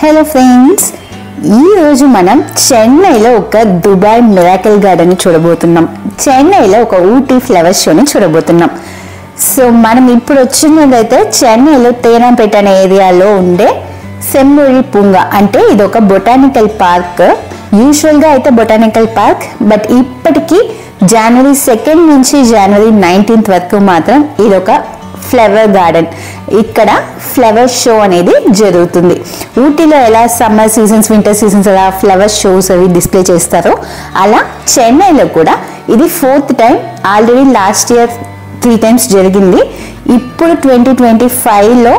Hello friends, ఈరోజు మనం చెన్నైలో ఒక దుబాయ్ మిరాకిల్ గార్డెన్ చూడబోతున్నాం. చెన్నైలో ఒక ఊటీ ఫ్లవర్ షోని చూడబోతున్నాం. సో మనం ఇప్పుడు వచ్చినదైతే చెన్నైలో తేనాంపేట అనే ఏరియాలో ఉండే సెమ్మూరి పూంగా, అంటే ఇది ఒక బొటానికల్ పార్క్. యూజువల్గా అయితే బొటానికల్ పార్క్, బట్ ఇప్పటికీ జనవరి 2 నుంచి జనవరి 19 వరకు మాత్రం ఇది ఒక ఫ్లవర్ గార్డెన్. ఇక్కడ ఫ్లవర్ షో అనేది జరుగుతుంది. ఊటీలో ఎలా సమ్మర్ సీజన్స్, వింటర్ సీజన్స్ అలా ఫ్లవర్ షోస్ అవి డిస్ప్లే చేస్తారో, అలా చెన్నైలో కూడా ఇది 4th time. Already last year 3 times జరిగింది. ఇప్పుడు 2025లో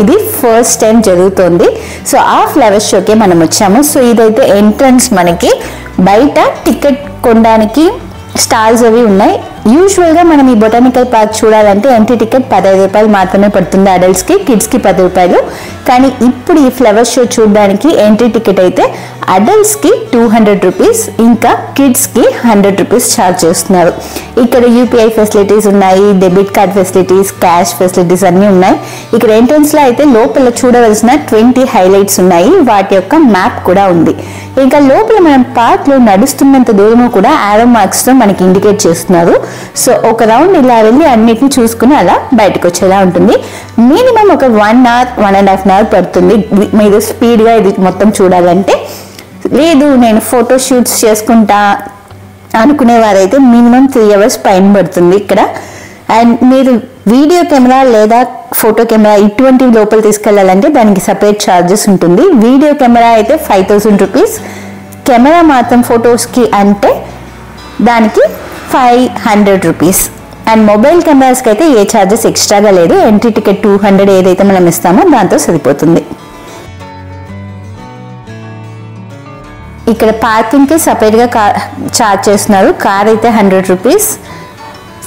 ఇది ఫస్ట్ టైం జరుగుతుంది. సో ఆ ఫ్లవర్ షోకే మనం వచ్చాము. సో ఇదైతే ఎంట్రన్స్, మనకి బయట టికెట్ కొనడానికి స్టాల్స్ అవి ఉన్నాయి. యూజువల్గా మనం ఈ బొటానికల్ పార్క్ చూడాలంటే ఎంట్రీ టికెట్ 15 రూపాయలు మాత్రమే పడుతుంది అడల్ట్స్కి, కిడ్స్కి 10 రూపాయలు. కానీ ఇప్పుడు ఈ ఫ్లవర్ షో చూడడానికి ఎంట్రీ టికెట్ అయితే అడల్ట్స్కి 200 రూపీస్, ఇంకా కిడ్స్కి 100 రూపీస్ ఛార్జ్ చేస్తున్నారు. ఇక్కడ యూపీఐ ఫెసిలిటీస్ ఉన్నాయి, debit card facilities, cash facilities అన్నీ ఉన్నాయి. ఇక్కడ ఎంట్రన్స్లో అయితే లోపల చూడవలసిన 20 హైలైట్స్ ఉన్నాయి. వాటి యొక్క మ్యాప్ కూడా ఉంది. ఇంకా లోపల మనం పార్క్లో నడుస్తున్నంత దూరము కూడా ఆరో మార్క్స్తో మనకి ఇండికేట్ చేస్తున్నారు. సో ఒక రౌండ్ ఇలా వెళ్ళి అన్నిటిని చూసుకుని అలా బయటకు వచ్చేలా ఉంటుంది. మినిమం ఒక 1 hour, 1.5 hour పడుతుంది మీరు స్పీడ్గా ఇది మొత్తం చూడాలంటే. లేదు నేను ఫోటో షూట్స్ చేసుకుంటా అనుకునేవారైతే మినిమం 3 hours పైన పడుతుంది ఇక్కడ. అండ్ మీరు వీడియో కెమెరా లేదా ఫోటో కెమెరా ఇటువంటి లోపల తీసుకెళ్లాలంటే దానికి సపరేట్ ఛార్జెస్ ఉంటుంది. వీడియో కెమెరా అయితే 5000 రూపీస్, కెమెరా మాత్రం ఫొటోస్కి అంటే దానికి 500 రూపీస్. అండ్ మొబైల్ కెమెరాస్కి అయితే ఏ ఛార్జెస్ ఎక్స్ట్రాగా లేదు. ఎంట్రీ టికెట్ 200 ఏదైతే మనం ఇస్తామో దాంతో సరిపోతుంది. ఇక్కడ పార్కింగ్కి సపరేట్గా ఛార్జ్ చేస్తున్నారు. కార్ అయితే 100 రూపీస్.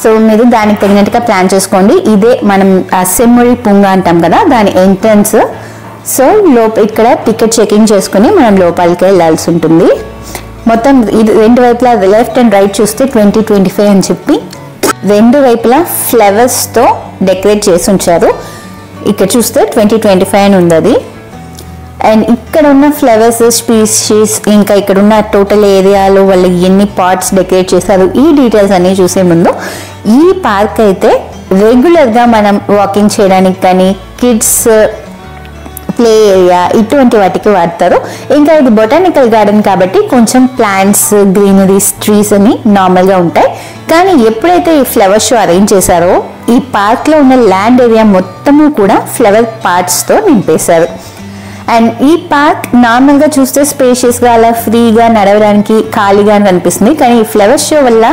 సో మీరు దానికి తగినట్టుగా ప్లాన్ చేసుకోండి. ఇదే మనం సెమ్మూరి పూంగా అంటాం కదా, దాని ఎంట్రన్స్. సో ఇక్కడ టికెట్ చెకింగ్ చేసుకుని మనం లోపలికి వెళ్ళాల్సి ఉంటుంది. మొత్తం ఇది రెండు వైపులా లెఫ్ట్ అండ్ రైట్ చూస్తే 2025 అని చెప్పి రెండు వైపులా ఫ్లవర్స్తో డెకరేట్ చేసి ఉంచారు. ఇక్కడ చూస్తే 2025 అని ఉంది అది. అండ్ ఇక్కడ ఉన్న ఫ్లవర్స్ స్పీషీస్, ఇంకా ఇక్కడ ఉన్న టోటల్ ఏరియాలో వాళ్ళు ఎన్ని పార్ట్స్ డెకరేట్ చేశారు, ఈ డీటెయిల్స్ అన్ని చూసే ముందు, ఈ పార్క్ అయితే రెగ్యులర్గా మనం వాకింగ్ చేయడానికి కానీ కిడ్స్ ప్లే ఏరియా ఇటువంటి వాటికి వాడతారు. ఇంకా ఇది బొటానికల్ గార్డెన్ కాబట్టి కొంచెం ప్లాంట్స్, గ్రీనరీస్, ట్రీస్ అని నార్మల్గా ఉంటాయి. కానీ ఎప్పుడైతే ఈ ఫ్లవర్ షో అరేంజ్ చేశారో ఈ పార్క్లో ఉన్న ల్యాండ్ ఏరియా మొత్తము కూడా ఫ్లవర్ పార్ట్స్తో నింపేశారు. అండ్ ఈ పార్క్ నార్మల్గా చూస్తే స్పేషియస్గా అలా ఫ్రీగా నడవడానికి ఖాళీగా కనిపిస్తుంది. కానీ ఈ ఫ్లవర్ షో వల్ల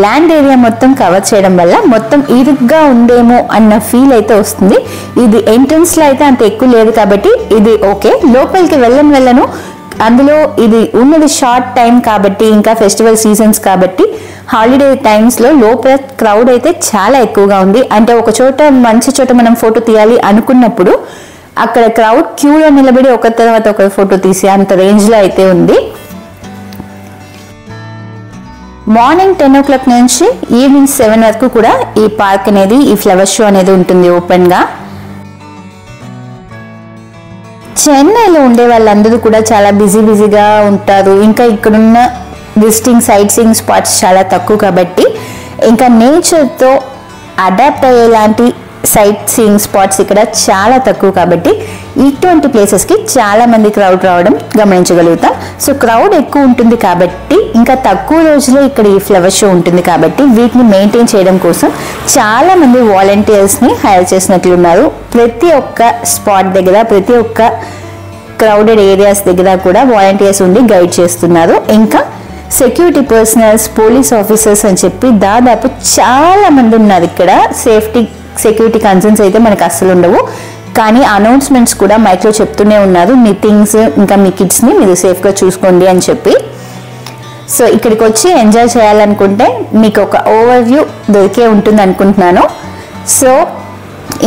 ల్యాండ్ ఏరియా మొత్తం కవర్ చేయడం వల్ల మొత్తం ఇరుగ్గా ఉందేమో అన్న ఫీల్ అయితే వస్తుంది. ఇది ఎంట్రన్స్లో అయితే అంత ఎక్కువ లేదు కాబట్టి ఇది ఓకే. లోపలికి వెళ్ళను, అందులో ఇది ఉన్నది షార్ట్ టైం కాబట్టి, ఇంకా ఫెస్టివల్ సీజన్స్ కాబట్టి హాలిడే టైమ్స్లో లోపల క్రౌడ్ అయితే చాలా ఎక్కువగా ఉంది. అంటే ఒక చోట మంచి చోట మనం ఫోటో తీయాలి అనుకున్నప్పుడు అక్కడ క్రౌడ్ క్యూలో నిలబడి ఒక తర్వాత ఒక ఫోటో తీసే అంత రేంజ్లో అయితే ఉంది. మార్నింగ్ 10 o'clock నుంచి ఈవినింగ్ 7 వరకు కూడా ఈ పార్క్ అనేది, ఈ ఫ్లవర్ షో అనేది ఉంటుంది ఓపెన్గా. చెన్నైలో ఉండే వాళ్ళందరూ కూడా చాలా బిజీగా ఉంటారు. ఇంకా ఇక్కడున్న విజిటింగ్ సైట్ సీయింగ్ స్పాట్స్ చాలా తక్కువ కాబట్టి, ఇంకా నేచర్తో అడాప్ట్ అయ్యేలాంటి సైట్ సీయింగ్ స్పాట్స్ ఇక్కడ చాలా తక్కువ కాబట్టి ఇటువంటి ప్లేసెస్కి చాలా మంది క్రౌడ్ రావడం గమనించగలుగుతాం. సో క్రౌడ్ ఎక్కువ ఉంటుంది కాబట్టి, ఇంకా తక్కువ రోజుల్లో ఇక్కడ ఈ ఫ్లవర్ షో ఉంటుంది కాబట్టి వీటిని మెయింటైన్ చేయడం కోసం చాలా మంది వాలంటీర్స్ని హైర్ చేసినట్లున్నారు. ప్రతి ఒక్క స్పాట్ దగ్గర, ప్రతి ఒక్క క్రౌడెడ్ ఏరియాస్ దగ్గర కూడా వాలంటీర్స్ ఉండి గైడ్ చేస్తున్నారు. ఇంకా సెక్యూరిటీ పర్సనల్స్, పోలీస్ ఆఫీసర్స్ అని చెప్పి దాదాపు చాలా మంది ఉన్నారు ఇక్కడ. సెక్యూరిటీ కన్సర్న్స్ అయితే మనకు అస్సలు ఉండవు. కానీ అనౌన్స్మెంట్స్ కూడా మైక్లో చెప్తూనే ఉన్నారు, మీటింగ్స్, ఇంకా మీ కిడ్స్ని మీరు సేఫ్గా చూసుకోండి అని చెప్పి. సో ఇక్కడికి వచ్చి ఎంజాయ్ చేయాలనుకుంటే మీకు ఒక ఓవర్వ్యూ దొరికే ఉంటుంది అనుకుంటున్నాను. సో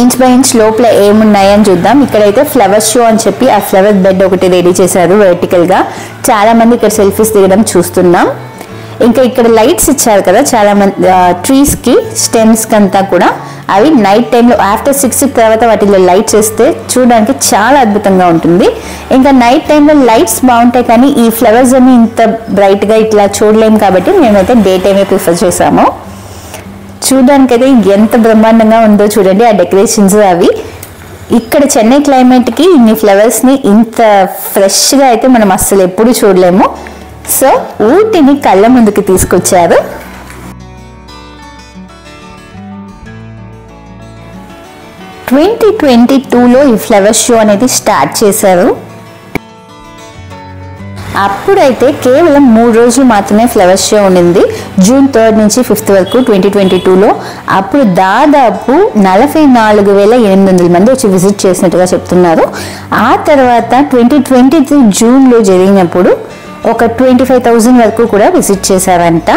ఇంచ్ బై ఇంచ్ లోపల ఏమున్నాయని చూద్దాం. ఇక్కడైతే ఫ్లవర్ షో అని చెప్పి ఆ ఫ్లవర్ బెడ్ ఒకటి రెడీ చేశారు వర్టికల్గా. చాలామంది ఇక్కడ సెల్ఫీస్ దిగడం చూస్తున్నాం. ఇంకా ఇక్కడ లైట్స్ ఇచ్చారు కదా చాలా మంది ట్రీస్ కి స్టెమ్స్ కంతా కూడా, అవి నైట్ టైంలో ఆఫ్టర్ 6 తర్వాత వాటిలో లైట్స్ వేస్తే చూడడానికి చాలా అద్భుతంగా ఉంటుంది. ఇంకా నైట్ టైంలో లైట్స్ బాగుంటాయి కానీ ఈ ఫ్లవర్స్ అన్ని ఇంత బ్రైట్ గా ఇట్లా చూడలేము కాబట్టి మేమైతే డే టైమే ప్రిఫర్ చేసాము. చూడడానికి అయితే ఎంత బ్రహ్మాండంగా ఉందో చూడండి ఆ డెకరేషన్స్ అవి. ఇక్కడ చెన్నై క్లైమేట్ కి ఇన్ని ఫ్లవర్స్ ని ఇంత ఫ్రెష్ గా అయితే మనం అస్సలు ఎప్పుడు చూడలేము. సో ఊటీని కళ్ళ ముందుకు తీసుకొచ్చారు. ట్వంటీ 2022లో ఈ ఫ్లవర్ షో అనేది స్టార్ట్ చేశారు. అప్పుడైతే కేవలం 3 రోజులు మాత్రమే ఫ్లవర్ షో ఉండింది, జూన్ 3 నుంచి 5 వరకు 2022లో. అప్పుడు దాదాపు 44,800 మంది వచ్చి విజిట్ చేసినట్టుగా చెప్తున్నారు. ఆ తర్వాత 2023 జూన్లో జరిగినప్పుడు ఒక 25,000 వరకు కూడా విజిట్ చేశారంట.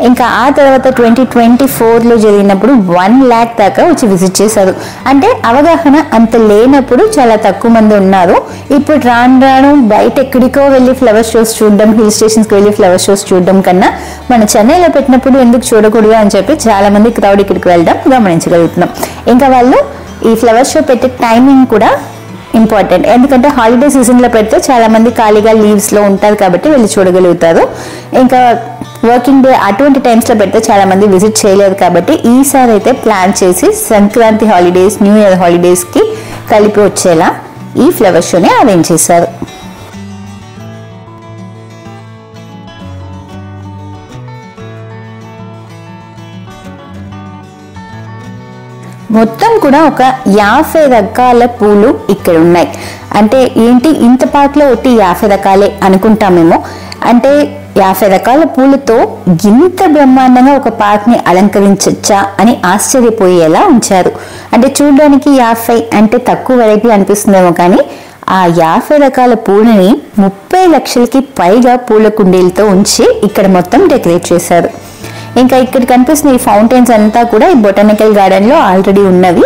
ఇంకా ఆ తర్వాత 2024లో జరిగినప్పుడు 1 lakh దాకా వచ్చి విజిట్ చేశారు. అంటే అవగాహన అంత లేనప్పుడు చాలా తక్కువ మంది ఉన్నారు. ఇప్పుడు రాను బయట ఎక్కడికో వెళ్ళి ఫ్లవర్ షోస్ చూడడం, హిల్ స్టేషన్స్కి వెళ్ళి ఫ్లవర్ షోస్ చూడడం కన్నా మన చెన్నైలో పెట్టినప్పుడు ఎందుకు చూడకూడదు అని చెప్పి చాలా మంది క్రౌడ్ ఇక్కడికి వెళ్ళడం గమనించగలుగుతున్నాం. ఇంకా వాళ్ళు ఈ ఫ్లవర్ షో పెట్టే టైమింగ్ కూడా ఇంపార్టెంట్, ఎందుకంటే హాలిడే సీజన్లో పెడితే చాలా మంది ఖాళీగా లీవ్స్లో ఉంటారు కాబట్టి వెళ్ళి చూడగలుగుతారు. ఇంకా వర్కింగ్ డే అటువంటి టైమ్స్లో పెడితే చాలా మంది విజిట్ చేయలేరు కాబట్టి ఈసారి అయితే ప్లాన్ చేసి సంక్రాంతి హాలిడేస్, న్యూ ఇయర్ హాలిడేస్కి కలిపి వచ్చేలా ఈ ఫ్లవర్ షోని అరేంజ్ చేశారు. మొత్తం కూడా ఒక 50 రకాల పూలు ఇక్కడ ఉన్నాయి. అంటే ఏంటి ఇంత పార్క్లో ఒట్టి 50 రకాలే అనుకుంటామేమో, అంటే 50 రకాల పూలతో ఇంత బ్రహ్మాండంగా ఒక పార్క్ని అలంకరించచ్చా అని ఆశ్చర్యపోయేలా ఉంచారు. అంటే చూడడానికి 50 అంటే తక్కువ వెరైటీ అనిపిస్తుందేమో కానీ ఆ 50 రకాల పూలని 30 లక్షలకి పైగా పూల కుండీలతో ఉంచి ఇక్కడ మొత్తం డెకరేట్ చేశారు. ఇంకా ఇక్కడ కనిపిస్తున్న ఈ ఫౌంటైన్స్ అంతా కూడా ఈ బొటానికల్ గార్డెన్లో ఆల్రెడీ ఉన్నవి.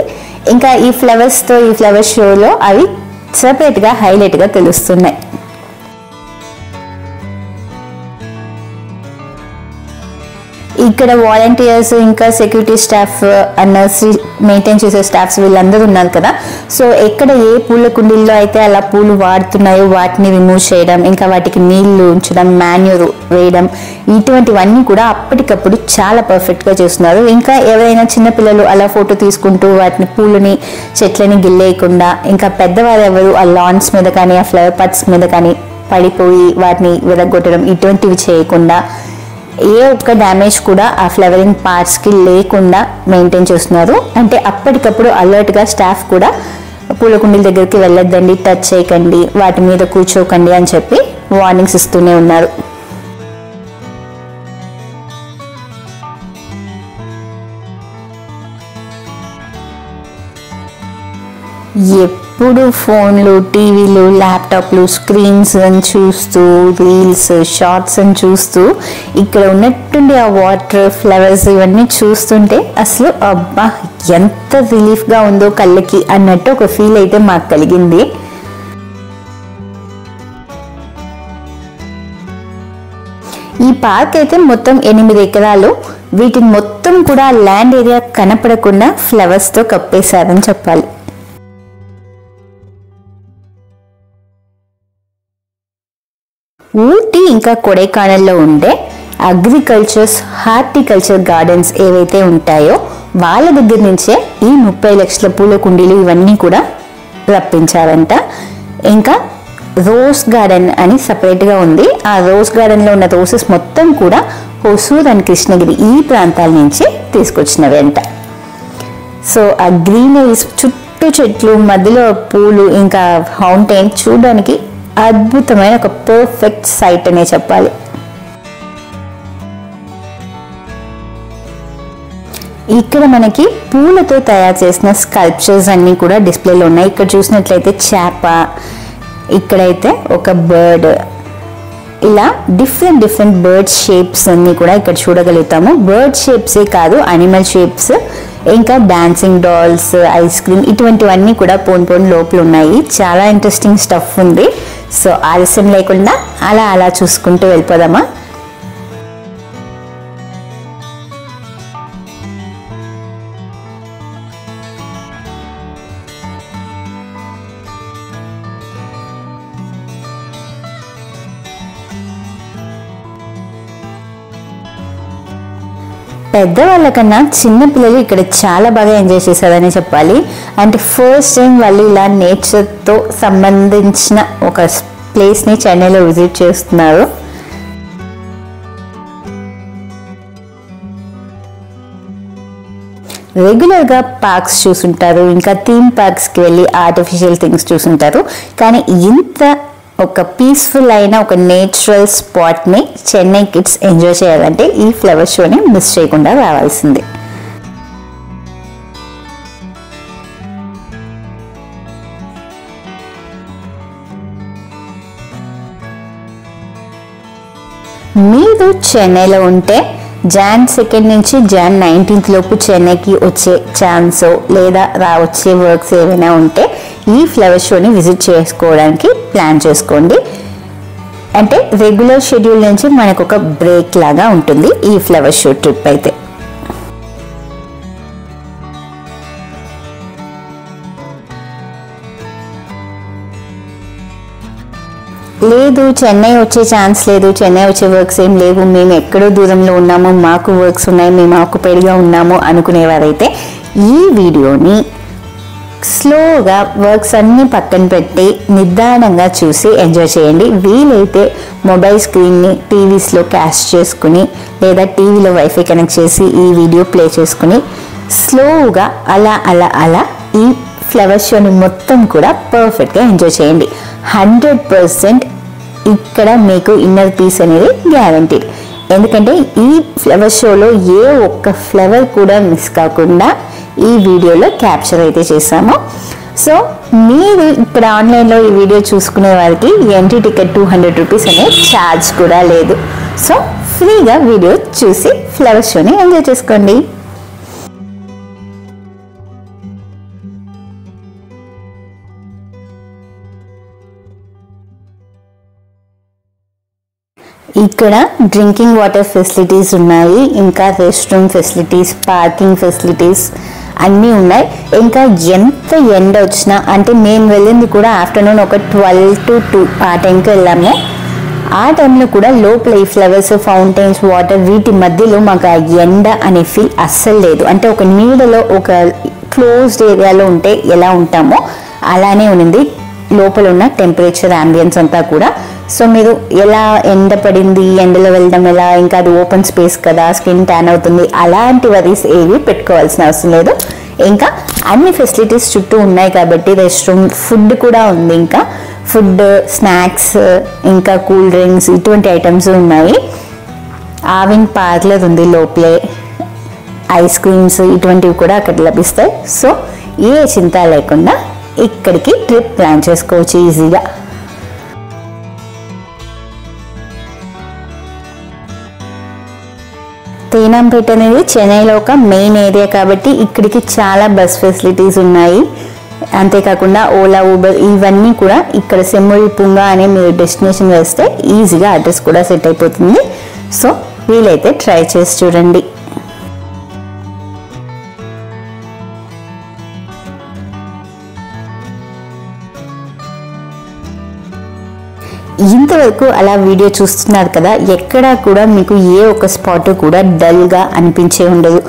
ఇంకా ఈ ఫ్లవర్స్తో ఈ ఫ్లవర్ షోలో అవి సపరేట్గా హైలైట్గా తెలుస్తున్నాయి. ఇక్కడ వాలంటీర్స్, ఇంకా సెక్యూరిటీ స్టాఫ్, నర్సరీ మెయింటైన్ చేసే స్టాఫ్స్ వీళ్ళందరూ ఉన్నారు కదా. సో ఎక్కడ ఏ పూల కుండీల్లో అయితే అలా పూలు వాడుతున్నాయో వాటిని రిమూవ్ చేయడం, ఇంకా వాటికి నీళ్లు ఉంచడం, మాన్యూర్ వేయడం, ఇటువంటివన్నీ కూడా అప్పటికప్పుడు చాలా పర్ఫెక్ట్గా చేస్తున్నారు. ఇంకా ఎవరైనా చిన్నపిల్లలు అలా ఫోటో తీసుకుంటూ వాటిని పూలని చెట్లని గిల్లేయకుండా, ఇంకా పెద్దవారు ఎవరు ఆ లాన్స్ మీద కానీ ఆ ఫ్లవర్ పాట్స్ మీద కానీ పడిపోయి వాటిని విరగొట్టడం ఇటువంటివి చేయకుండా, ఏ ఒక్క డ్యామేజ్ కూడా ఆ ఫ్లవరింగ్ పార్ట్స్కి లేకుండా మెయింటైన్ చేస్తున్నారు. అంటే అప్పటికప్పుడు అలర్ట్గా స్టాఫ్ కూడా పూల కుండీల దగ్గరికి వెళ్ళొద్దండి, టచ్ చేయకండి, వాటి మీద కూర్చోకండి అని చెప్పి వార్నింగ్స్ ఇస్తూనే ఉన్నారు. ఎప్పుడు ఫోన్లు, టీవీలు, ల్యాప్టాప్లు, స్క్రీన్స్ అని చూస్తూ, రీల్స్, షార్ట్స్ అని చూస్తూ ఇక్కడ ఉన్నట్టుండి ఆ వాటర్, ఫ్లవర్స్ ఇవన్నీ చూస్తుంటే అసలు అబ్బా ఎంత రిలీఫ్గా ఉందో కళ్ళకి అన్నట్టు ఒక ఫీల్ అయితే మాకు కలిగింది. ఈ పార్క్ అయితే మొత్తం 8 ఎకరాలు. వీటిని మొత్తం కూడా ల్యాండ్ ఏరియా కనపడకుండా ఫ్లవర్స్తో కప్పేశారని చెప్పాలి. ఊటీ ఇంకా కొడైకానల్లో ఉండే అగ్రికల్చర్స్, హార్టికల్చర్ గార్డెన్స్ ఏవైతే ఉంటాయో వాళ్ళ దగ్గర నుంచే ఈ 30 లక్షల పూల కుండీలు ఇవన్నీ కూడా రప్పించారంట. ఇంకా రోజ్ గార్డెన్ అని సపరేట్గా ఉంది. ఆ రోజ్ గార్డెన్లో ఉన్న రోసెస్ మొత్తం కూడా హొసూర్ అండ్ కృష్ణగిరి ఈ ప్రాంతాల నుంచి తీసుకొచ్చినవి అంట. సో ఆ గ్రీనరీస్, చుట్టూ చెట్లు, మధ్యలో పూలు, ఇంకా ఫౌంటైన్ చూడడానికి అద్భుతమైన ఒక పర్ఫెక్ట్ సైట్ అనే చెప్పాలి. ఇక్కడ మనకి పూలతో తయారు చేసిన స్కల్ప్చర్స్ అన్నీ కూడా డిస్ప్లేలో ఉన్నాయి. ఇక్కడ చూసినట్లయితే చేప, ఇక్కడైతే ఒక బర్డ్, ఇలా డిఫరెంట్ బర్డ్ షేప్స్ అన్నీ కూడా ఇక్కడ చూడగలుగుతాము. బర్డ్ షేప్సే కాదు, అనిమల్ షేప్స్, ఇంకా డాన్సింగ్ డాల్స్, ఐస్ క్రీమ్ ఇటువంటివన్నీ కూడా పోన్ లోపల ఉన్నాయి. చాలా ఇంట్రెస్టింగ్ స్టఫ్ ఉంది. సో ఆలస్యం లేకుండా అలా చూసుకుంటూ వెళ్ళిపోదామా. పెద్దవాళ్ళకన్నా చిన్నపిల్లలు ఇక్కడ చాలా బాగా ఎంజాయ్ చేశారని చెప్పాలి. అంటే ఫస్ట్ టైం వాళ్ళు ఇలా నేచర్తో సంబంధించిన ఒక ప్లేస్ని చెన్నైలో విజిట్ చేస్తున్నారు. రెగ్యులర్గా పార్క్స్ చూసుంటారు, ఇంకా థీమ్ పార్క్స్కి వెళ్ళి ఆర్టిఫిషియల్ థింగ్స్ చూసుంటారు. కానీ ఇంత ఒక పీస్ఫుల్ అయిన ఒక నేచురల్ స్పాట్ని చెన్నై కిడ్స్ ఎంజాయ్ చేయాలంటే ఈ ఫ్లవర్ షోని మిస్ చేయకుండా రావాల్సిందే. మీరు చెన్నైలో ఉంటే Jan 2 నుంచి Jan 19 లోపు చెన్నైకి వచ్చే ఛాన్సో లేదా వచ్చే వర్క్స్ ఏమైనా ఉంటే ఈ ఫ్లవర్ షోని విజిట్ చేసుకోవడానికి ప్లాన్ చేసుకోండి. అంటే రెగ్యులర్ షెడ్యూల్ నుంచి మనకు ఒక బ్రేక్ లాగా ఉంటుంది ఈ ఫ్లవర్ షో ట్రిప్ అయితే. లేదు చెన్నై వచ్చే ఛాన్స్ లేదు, చెన్నై వచ్చే వర్క్స్ ఏం లేవు, మేము ఎక్కడో దూరంలో ఉన్నాము, మాకు వర్క్స్ ఉన్నాయి, మేము ఆక్యుపైడ్గా ఉన్నాము అనుకునేవారైతే ఈ వీడియోని స్లోగా వర్క్స్ అన్నీ పక్కన పెట్టి నిదానంగా చూసి ఎంజాయ్ చేయండి. వీలైతే మొబైల్ స్క్రీన్ని టీవీస్లో క్యాష్ చేసుకుని లేదా టీవీలో వైఫై కనెక్ట్ చేసి ఈ వీడియో ప్లే చేసుకుని స్లోగా అలా అలా అలా ఈ ఫ్లవర్ షోని మొత్తం కూడా పర్ఫెక్ట్గా ఎంజాయ్ చేయండి. 100% ఇక్కడ మీకు ఇన్నర్ పీస్ అనేది గ్యారంటీడ్. ఎందుకంటే ఈ ఫ్లవర్ షోలో ఏ ఒక్క ఫ్లవర్ కూడా మిస్ కాకుండా ఈ వీడియోలో క్యాప్చర్ అయితే చేశాము. సో మీరు ఇక్కడ ఆన్లైన్లో ఈ వీడియో చూసుకునే వారికి ఎంట్రీ టికెట్ 200 రూపీస్ అనే ఛార్జ్ కూడా లేదు. సో ఫ్రీగా వీడియో చూసి ఫ్లవర్ షోని ఎంజాయ్ చేసుకోండి. ఇక్కడ డ్రింకింగ్ వాటర్ ఫెసిలిటీస్ ఉన్నాయి, ఇంకా rest room facilities, parking facilities అన్నీ ఉన్నాయి. ఇంకా ఎంత ఎండ వచ్చినా, అంటే మేము వెళ్ళింది కూడా ఆఫ్టర్నూన్ ఒక 12 to 2 ఆ టైంకి వెళ్ళాము. ఆ టైంలో కూడా లోపల ఈ ఫ్లవర్స్, ఫౌంటైన్స్, వాటర్ వీటి మధ్యలో మాకు ఆ ఎండ అనే ఫీల్ అస్సలు లేదు. అంటే ఒక నీడలో ఒక క్లోజ్డ్ ఏరియాలో ఉంటే ఎలా ఉంటామో అలానే ఉంది లోపల ఉన్న టెంపరేచర్, అంబియన్స్ అంతా కూడా. సో మీరు ఎలా ఎండ పడింది, ఎండలో వెళ్ళడం ఎలా, ఇంకా అది ఓపెన్ స్పేస్ కదా, స్కిన్ ట్యాన్ అవుతుంది, అలాంటి వరీస్ ఏవి పెట్టుకోవాల్సిన అవసరం లేదు. ఇంకా అన్ని ఫెసిలిటీస్ చుట్టూ ఉన్నాయి కాబట్టి రెస్ట్ రూమ్, ఫుడ్ కూడా ఉంది. ఇంకా ఫుడ్, స్నాక్స్, ఇంకా కూల్ డ్రింక్స్ ఇటువంటి ఐటమ్స్ ఉన్నాయి. ఆవిన్ పార్లర్ ఉంది లోపలే, ఐస్ క్రీమ్స్ ఇటువంటివి కూడా అక్కడ లభిస్తాయి. సో ఏ చింత లేకుండా ఇక్కడికి ట్రిప్ ప్లాన్ చేసుకోవచ్చు ఈజీగా. తేనాంపేట అనేది చెన్నైలో ఒక మెయిన్ ఏరియా కాబట్టి ఇక్కడికి చాలా బస్ ఫెసిలిటీస్ ఉన్నాయి. అంతేకాకుండా ఓలా, ఊబర్ ఇవన్నీ కూడా ఇక్కడ సెమ్మూరి పుంగా అనే మీరు డెస్టినేషన్ వేస్తే ఈజీగా అడ్రస్ కూడా సెట్ అయిపోతుంది. సో వీలైతే ట్రై చేసి చూడండి. ఇంతవరకు అలా వీడియో చూస్తున్నారు కదా, ఎక్కడా కూడా మీకు ఏ ఒక్క స్పాట్ కూడా డల్గా అనిపించే ఉండదు.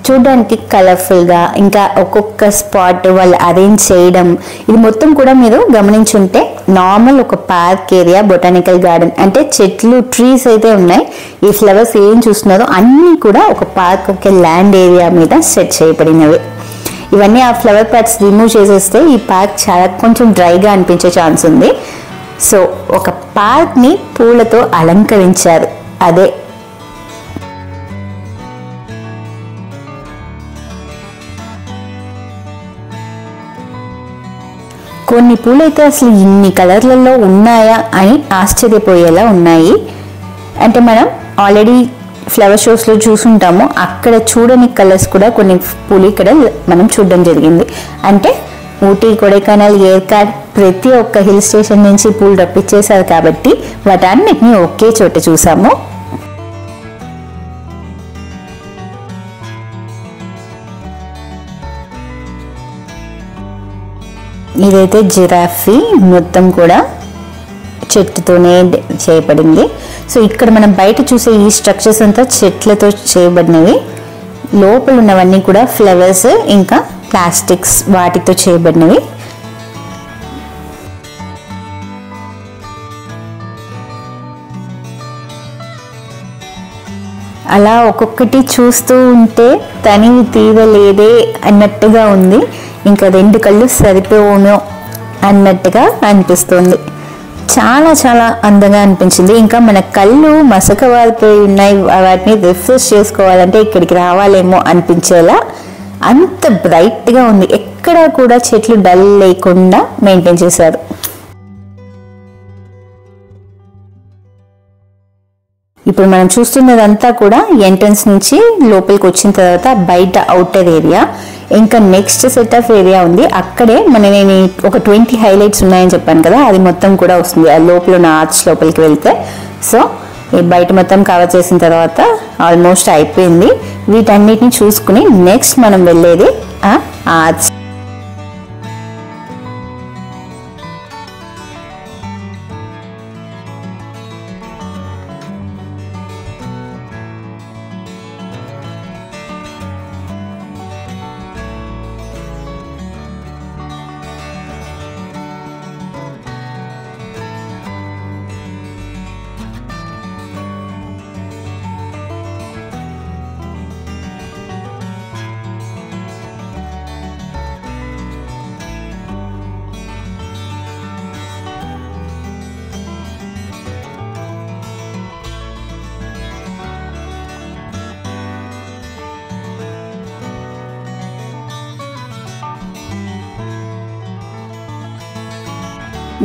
చూడడానికి కలర్ఫుల్గా, ఇంకా ఒక్కొక్క స్పాట్ వాళ్ళు అరేంజ్ చేయడం, ఇది మొత్తం కూడా మీరు గమనించుంటే నార్మల్ ఒక పార్క్ ఏరియా, బొటానికల్ గార్డెన్ అంటే చెట్లు, ట్రీస్ అయితే ఉన్నాయి. ఈ ఫ్లవర్స్ ఏం చూస్తున్నారో అన్నీ కూడా ఒక పార్క్, ఒక ల్యాండ్ ఏరియా మీద సెట్ చేయబడినవి. ఇవన్నీ ఆ ఫ్లవర్ పార్ట్స్ రిమూవ్ చేసేస్తే ఈ పార్క్ చాలా కొంచెం డ్రైగా అనిపించే ఛాన్స్ ఉంది. సో ఒక పార్క్ని పూలతో అలంకరించారు. అదే కొన్ని పూలైతే అసలు ఇన్ని కలర్లలో ఉన్నాయా అని ఆశ్చర్యపోయేలా ఉన్నాయి. అంటే మనం ఆల్రెడీ ఫ్లవర్ షోస్లో చూసుంటాము, అక్కడ చూడని కలర్స్ కూడా కొన్ని పూలు ఇక్కడ మనం చూడడం జరిగింది. అంటే ఊటీ, కొడైకెనాల్, ఏర్కాడ్ ప్రతి ఒక్క హిల్ స్టేషన్ నుంచి పూలు రప్పించేశారు కాబట్టి వాటన్నిటిని ఒకే చోట చూసాము. ఇదైతే జిరాఫీ, మొత్తం కూడా చెట్టుతోనే చేయబడింది. సో ఇక్కడ మనం బయట చూసే ఈ స్ట్రక్చర్స్ అంతా చెట్లతో చేయబడినవి. లోపల ఉన్నవన్నీ కూడా ఫ్లవర్స్ ఇంకా ప్లాస్టిక్స్ వాటితో చేయబడినవి. అలా ఒక్కొక్కటి చూస్తూ ఉంటే తనివి తీరలేదే అన్నట్టుగా ఉంది. ఇంకా 2 కళ్ళు సరిపోను అన్నట్టుగా అనిపిస్తుంది. చాలా చాలా అందంగా అనిపించింది. ఇంకా మన కళ్ళు మసకవారిపోయి ఉన్నాయి, వాటిని రిఫ్రెష్ చేసుకోవాలంటే ఇక్కడికి రావాలేమో అనిపించేలా అంత బ్రైట్గా ఉంది. ఎక్కడ కూడా చెట్లు డల్ లేకుండా మెయింటైన్ చేశారు. ఇప్పుడు మనం చూస్తున్నదంతా కూడా ఎంట్రన్స్ నుంచి లోపలికి వచ్చిన తర్వాత బయట అవుటర్ ఏరియా. ఇంకా నెక్స్ట్ సెట్ ఆఫ్ ఏరియా ఉంది. అక్కడే నేను ఒక 20 హైలైట్స్ ఉన్నాయని చెప్పాను కదా, అది మొత్తం కూడా వస్తుంది ఆ లోపల ఉన్న ఆర్చ్ లోపలికి వెళ్తే. సో ఈ బయట మొత్తం కవర్ చేసిన తర్వాత ఆల్మోస్ట్ అయిపోయింది. వీటన్నిటిని చూసుకుని నెక్స్ట్ మనం వెళ్ళేది ఆ ఆర్చ్.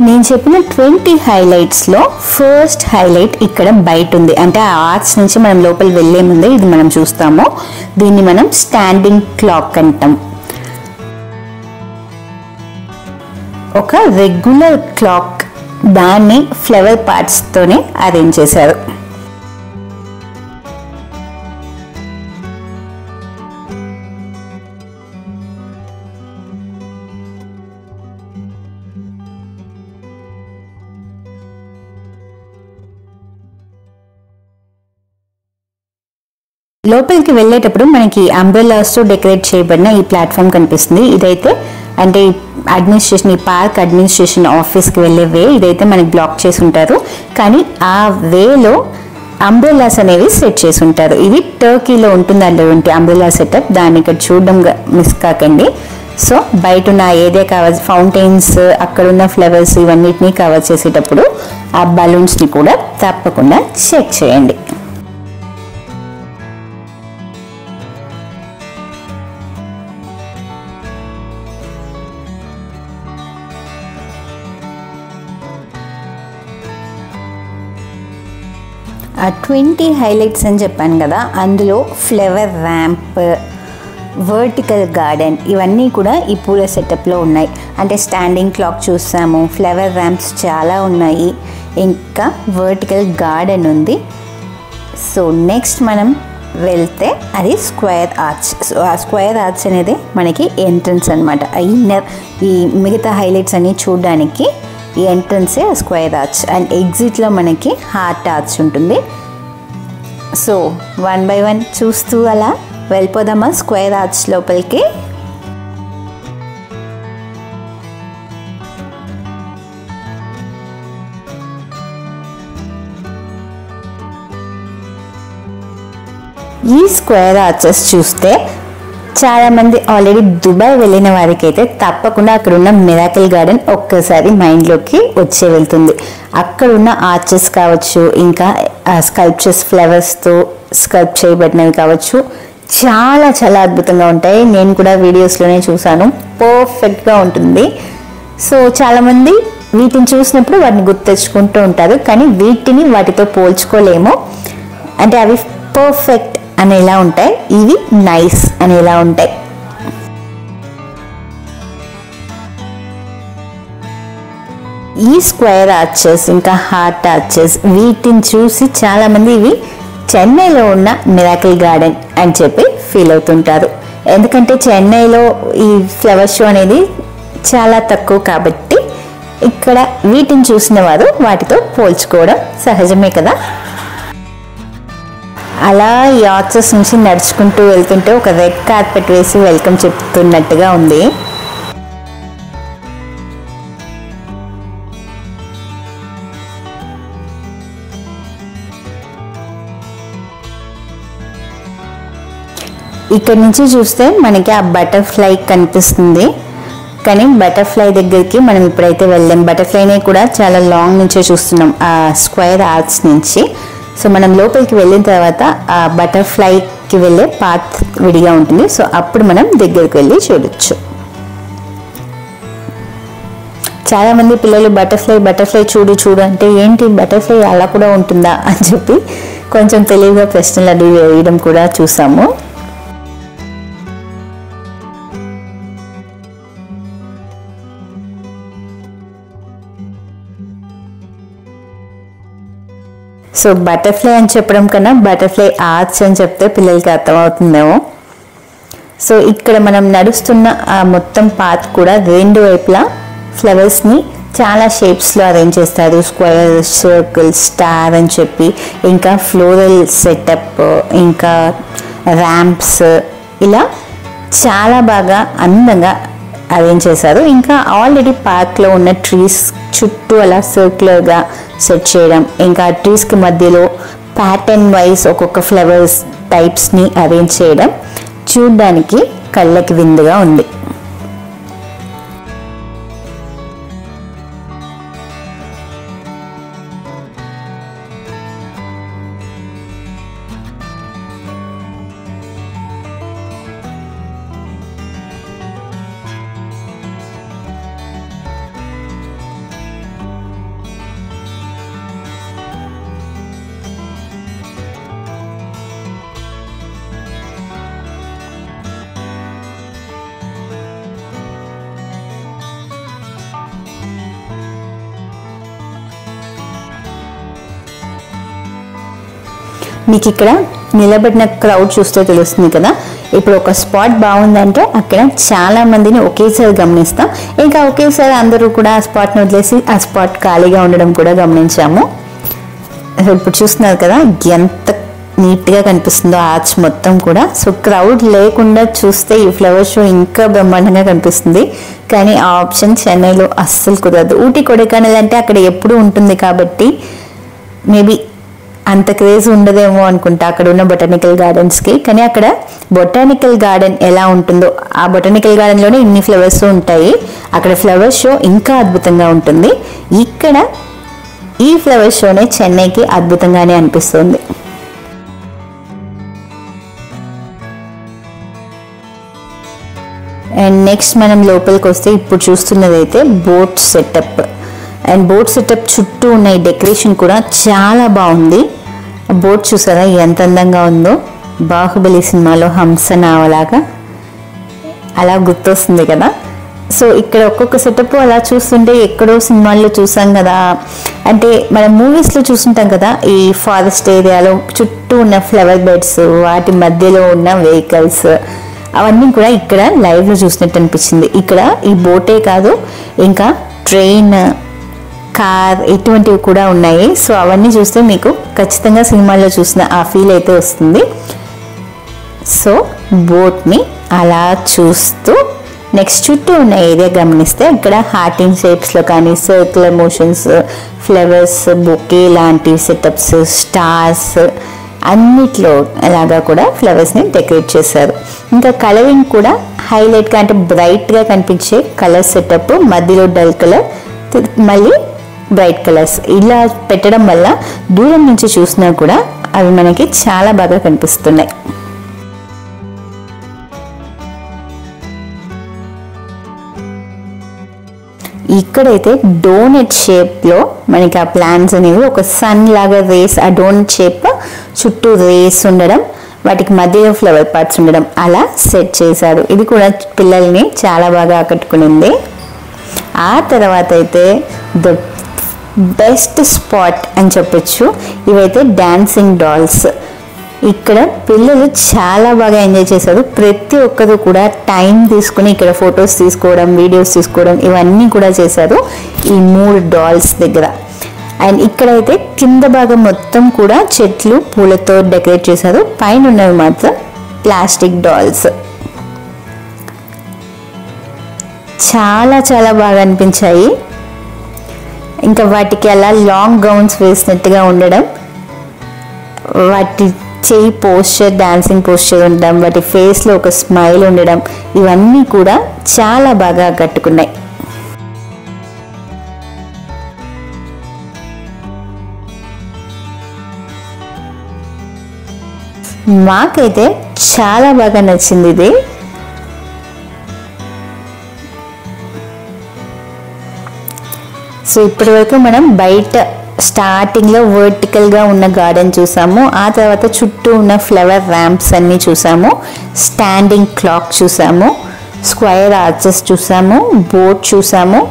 నేను చెప్పిన 20 హైలైట్స్లో ఫస్ట్ హైలైట్ ఇక్కడ బయట ఉంది. అంటే ఆ ఆర్చ్ నుంచి మనం లోపల వెళ్ళే ముందే ఇది మనం చూస్తాము. దీన్ని మనం స్టాండింగ్ క్లాక్ అంటాం. ఒక రెగ్యులర్ క్లాక్, దాన్ని ఫ్లవర్ పార్ట్స్తోనే అరేంజ్ చేశారు. లోపలికి వెళ్ళేటప్పుడు మనకి అంబ్రెల్లాస్తో డెకరేట్ చేయబడిన ఈ ప్లాట్ఫామ్ కనిపిస్తుంది. ఇదైతే అంటే అడ్మినిస్ట్రేషన్, ఈ పార్క్ అడ్మినిస్ట్రేషన్ ఆఫీస్కి వెళ్ళే వే ఇదైతే మనకి బ్లాక్ చేసి ఉంటారు. కానీ ఆ వేలో అంబ్రెల్లాస్ అనేవి సెట్ చేసి ఉంటారు. ఇది టర్కీలో ఉంటుంది అటువంటి అంబ్రెల్లా సెటప్. దాన్ని ఇక్కడ చూడడం మిస్ కాకండి. సో బయట ఉన్న ఏరియా కవర్, ఫౌంటైన్స్, అక్కడున్న ఫ్లవర్స్ ఇవన్నిటిని కవర్ చేసేటప్పుడు ఆ బలూన్స్ని కూడా తప్పకుండా చెక్ చేయండి. ఆ 20 హైలైట్స్ అని చెప్పాను కదా, అందులో ఫ్లవర్ ర్యాంప్, వర్టికల్ గార్డెన్ ఇవన్నీ కూడా ఈ పూల సెటప్లో ఉన్నాయి. అంటే స్టాండింగ్ క్లాక్ చూసాము, ఫ్లవర్ ర్యాంప్స్ చాలా ఉన్నాయి, ఇంకా వర్టికల్ గార్డెన్ ఉంది. సో నెక్స్ట్ మనం వెళ్తే అది స్క్వేర్ ఆర్చ్. సో ఆ స్క్వేర్ ఆర్చ్ అనేది మనకి ఎంట్రన్స్ అనమాట. ఇన్నర్ ఈ మిగతా హైలైట్స్ అన్ని చూడడానికి ఈ ఎంట్రన్సే స్క్వేర్ ఆర్చ్. అండ్ ఎగ్జిట్లో మనకి హార్ట్ ఆర్చ్ ఉంటుంది. సో 1 by 1 చూస్తూ అలా వెళ్ళిపోదామా స్క్వేర్ ఆర్చ్ లోపలికి. ఈ స్క్వేర్ ఆర్చెస్ చూస్తే చాలామంది ఆల్రెడీ దుబాయ్ వెళ్ళిన వారికి అయితే తప్పకుండా అక్కడ ఉన్న మిరాకిల్ గార్డెన్ ఒక్కసారి మైండ్లోకి వచ్చే వెళ్తుంది. అక్కడ ఉన్న ఆర్చెస్ కావచ్చు, ఇంకా స్కల్ప్చర్స్ ఫ్లవర్స్తో స్కల్ప్ చేయబడినవి కావచ్చు, చాలా చాలా అద్భుతంగా ఉంటాయి. నేను కూడా వీడియోస్లోనే చూసాను, పర్ఫెక్ట్గా ఉంటుంది. సో చాలామంది వీటిని చూసినప్పుడు వాటిని గుర్తు తెచ్చుకుంటూ ఉంటారు, కానీ వీటిని వాటితో పోల్చుకోలేము. అంటే అవి పర్ఫెక్ట్ అనేలా ఉంటాయి, ఇవి నైస్ అనేలా ఉంటాయి. ఈ స్క్వేర్ ఆర్చెస్ ఇంకా హార్ట్ ఆర్చెస్ వీటిని చూసి చాలామంది ఇవి చెన్నైలో ఉన్న మిరాకిల్ గార్డెన్ అని చెప్పి ఫీల్ అవుతుంటారు. ఎందుకంటే చెన్నైలో ఈ ఫ్లవర్ షో అనేది చాలా తక్కువ కాబట్టి ఇక్కడ వీటిని చూసిన వారు వాటితో పోల్చుకోవడం సహజమే కదా. అలా ఈ ఆర్చర్స్ నుంచి నడుచుకుంటూ వెళ్తుంటే ఒక రెడ్ కార్పెట్ వేసి వెల్కమ్ చెప్తున్నట్టుగా ఉంది. ఇక్కడ నుంచి చూస్తే మనకి ఆ బటర్ఫ్లై కనిపిస్తుంది, కానీ బటర్ఫ్లై దగ్గరికి మనం ఇప్పుడైతే వెళ్ళాం. బటర్ఫ్లైనే కూడా చాలా లాంగ్ నుంచే చూస్తున్నాం ఆ స్క్వేర్ ఆర్చ్ నుంచి. సో మనం లోపలికి వెళ్ళిన తర్వాత ఆ బటర్ఫ్లైకి వెళ్ళే పాత్ విడిగా ఉంటుంది. సో అప్పుడు మనం దగ్గరికి వెళ్ళి చూడొచ్చు. చాలామంది పిల్లలు బటర్ఫ్లై చూడు అంటే ఏంటి బటర్ఫ్లై అలా కూడా ఉంటుందా అని చెప్పి కొంచెం తెలివిగా ప్రశ్నలు అడిగి వేయడం కూడా చూసాము. సో బటర్ఫ్లై అని చెప్పడం కన్నా బటర్ఫ్లై ఆర్చ్ అని చెప్తే పిల్లలకి అర్థమవుతుందేమో. సో ఇక్కడ మనం నడుస్తున్న ఆ మొత్తం పాత్ కూడా రెండు వైపులా ఫ్లవర్స్ని చాలా షేప్స్లో అరేంజ్ చేస్తారు. స్క్వేర్, సర్కిల్, స్టార్ అని చెప్పి, ఇంకా ఫ్లోరల్ సెటప్, ఇంకా ర్యాంప్స్, ఇలా చాలా బాగా అందంగా అరేంజ్ చేశారు. ఇంకా ఆల్రెడీ పార్క్లో ఉన్న ట్రీస్ చుట్టూ అలా సర్క్యులర్గా సెట్ చేయడం, ఇంకా ట్రీస్కి మధ్యలో ప్యాటర్న్ వైజ్ ఒక్కొక్క ఫ్లవర్స్ టైప్స్ని అరేంజ్ చేయడం చూడ్డానికి కళ్ళకి విందుగా ఉంది. మీకు ఇక్కడ నిలబడిన క్రౌడ్ చూస్తే తెలుస్తుంది కదా. ఇప్పుడు ఒక స్పాట్ బాగుందంటే అక్కడ చాలా మందిని ఒకేసారి గమనిస్తాం. ఇంకా ఒకేసారి అందరూ కూడా ఆ స్పాట్ని వదిలేసి ఆ స్పాట్ ఖాళీగా ఉండడం కూడా గమనించాము. ఇప్పుడు చూస్తున్నారు కదా ఎంత నీట్గా కనిపిస్తుందో ఆర్చ్ మొత్తం కూడా. సో క్రౌడ్ లేకుండా చూస్తే ఈ ఫ్లవర్ షో ఇంకా బ్రహ్మాండంగా కనిపిస్తుంది. కానీ ఆ ఆప్షన్ చెన్నైలో అస్సలు కుదరదు. ఊటీ, కొడైకెనాల్ అంటే అక్కడ ఎప్పుడూ ఉంటుంది కాబట్టి మేబీ అంత క్రేజ్ ఉండదేమో అనుకుంటా అక్కడ ఉన్న బొటానికల్ గార్డెన్స్కి. కానీ అక్కడ బొటానికల్ గార్డెన్ ఎలా ఉంటుందో ఆ బొటానికల్ గార్డెన్లోనే ఇన్ని ఫ్లవర్స్ ఉంటాయి. అక్కడ ఫ్లవర్ షో ఇంకా అద్భుతంగా ఉంటుంది. ఇక్కడ ఈ ఫ్లవర్ షోనే చెన్నైకి అద్భుతంగానే అనిపిస్తుంది. అండ్ నెక్స్ట్ మనం లోపలికి వస్తే ఇప్పుడు చూస్తున్నది అయితే boat setup. And boat setup చుట్టూ ఉన్న ఈ డెకరేషన్ కూడా చాలా బాగుంది. బోట్ చూసారా ఎంత అందంగా ఉందో. బాహుబలి సినిమాలో హంసనావలాగా అలా గుర్తొస్తుంది కదా. సో ఇక్కడ ఒక్కొక్క సెటప్ అలా చూస్తుంటే ఎక్కడో సినిమాల్లో చూసాం కదా, అంటే మనం మూవీస్లో చూస్తుంటాం కదా. ఈ ఫారెస్ట్ ఏరియాలో చుట్టూ ఉన్న ఫ్లవర్ బెడ్స్, వాటి మధ్యలో ఉన్న వెహికల్స్, అవన్నీ కూడా ఇక్కడ లైవ్లో చూసినట్టు అనిపించింది. ఇక్కడ ఈ బోటే కాదు, ఇంకా ట్రైన్, కార్ ఇటువంటివి కూడా ఉన్నాయి. సో అవన్నీ చూస్తే మీకు ఖచ్చితంగా సినిమాల్లో చూసిన ఆ ఫీల్ అయితే వస్తుంది. సో బోట్ని అలా చూస్తూ నెక్స్ట్ చుట్టూ ఉన్న ఏరియా గమనిస్తే ఇక్కడ హార్టింగ్ షేప్స్లో కానీ, సర్క్యులర్ మోషన్స్, ఫ్లవర్స్, బొకే లాంటి సెటప్స్, స్టార్స్ అన్నిట్లో అలాగా కూడా ఫ్లవర్స్ని డెకరేట్ చేశారు. ఇంకా కలరింగ్ కూడా హైలైట్గా, అంటే బ్రైట్గా కనిపించే కలర్ సెటప్, మధ్యలో డల్ కలర్, మళ్ళీ బ్రైట్ కలర్స్ ఇలా పెట్టడం వల్ల దూరం నుంచి చూసినా కూడా అవి మనకి చాలా బాగా కనిపిస్తున్నాయి. ఇక్కడైతే డోనట్ షేప్లో మనకి ఆ ప్లాంట్స్ అనేవి ఒక సన్ లాగా రేస్, ఆ డోనట్ షేప్ చుట్టూ రేస్ ఉండడం, వాటికి మధ్యలో ఫ్లవర్ పార్ట్స్ ఉండడం అలా సెట్ చేశారు. ఇది కూడా పిల్లల్ని చాలా బాగా ఆకట్టుకునింది. ఆ తర్వాత అయితే ద బెస్ట్ స్పాట్ అని చెప్పొచ్చు. ఇవైతే డాన్సింగ్ డాల్స్. ఇక్కడ పిల్లలు చాలా బాగా ఎంజాయ్ చేశారు. ప్రతి ఒక్కరు కూడా టైం తీసుకుని ఇక్కడ ఫొటోస్ తీసుకోవడం, వీడియోస్ తీసుకోవడం ఇవన్నీ కూడా చేశారు ఈ 3 డాల్స్ దగ్గర. అండ్ ఇక్కడైతే కింద భాగం మొత్తం కూడా చెట్లు పూలతో డెకరేట్ చేశారు, పైన ఉన్నవి మాత్రం ప్లాస్టిక్ డాల్స్. చాలా చాలా బాగా అనిపించాయి. ఇంకా వాటికి అలా లాంగ్ గౌన్స్ వేసినట్టుగా ఉండడం, వాటి చేయి పోస్చర్, డాన్సింగ్ పోస్చర్ ఉండడం, వాటి ఫేస్లో ఒక స్మైల్ ఉండడం, ఇవన్నీ కూడా చాలా బాగా ఆకట్టుకున్నాయి. మాకైతే చాలా బాగా నచ్చింది ఇది. సో ఇప్పటి వరకు మనం బయట స్టార్టింగ్లో వర్టికల్గా ఉన్న గార్డెన్ చూసాము, ఆ తర్వాత చుట్టూ ఉన్న ఫ్లవర్ ర్యాంప్స్ అన్నీ చూసాము, స్టాండింగ్ క్లాక్ చూసాము, స్క్వేర్ ఆర్చెస్ చూసాము, బోట్ చూసాము,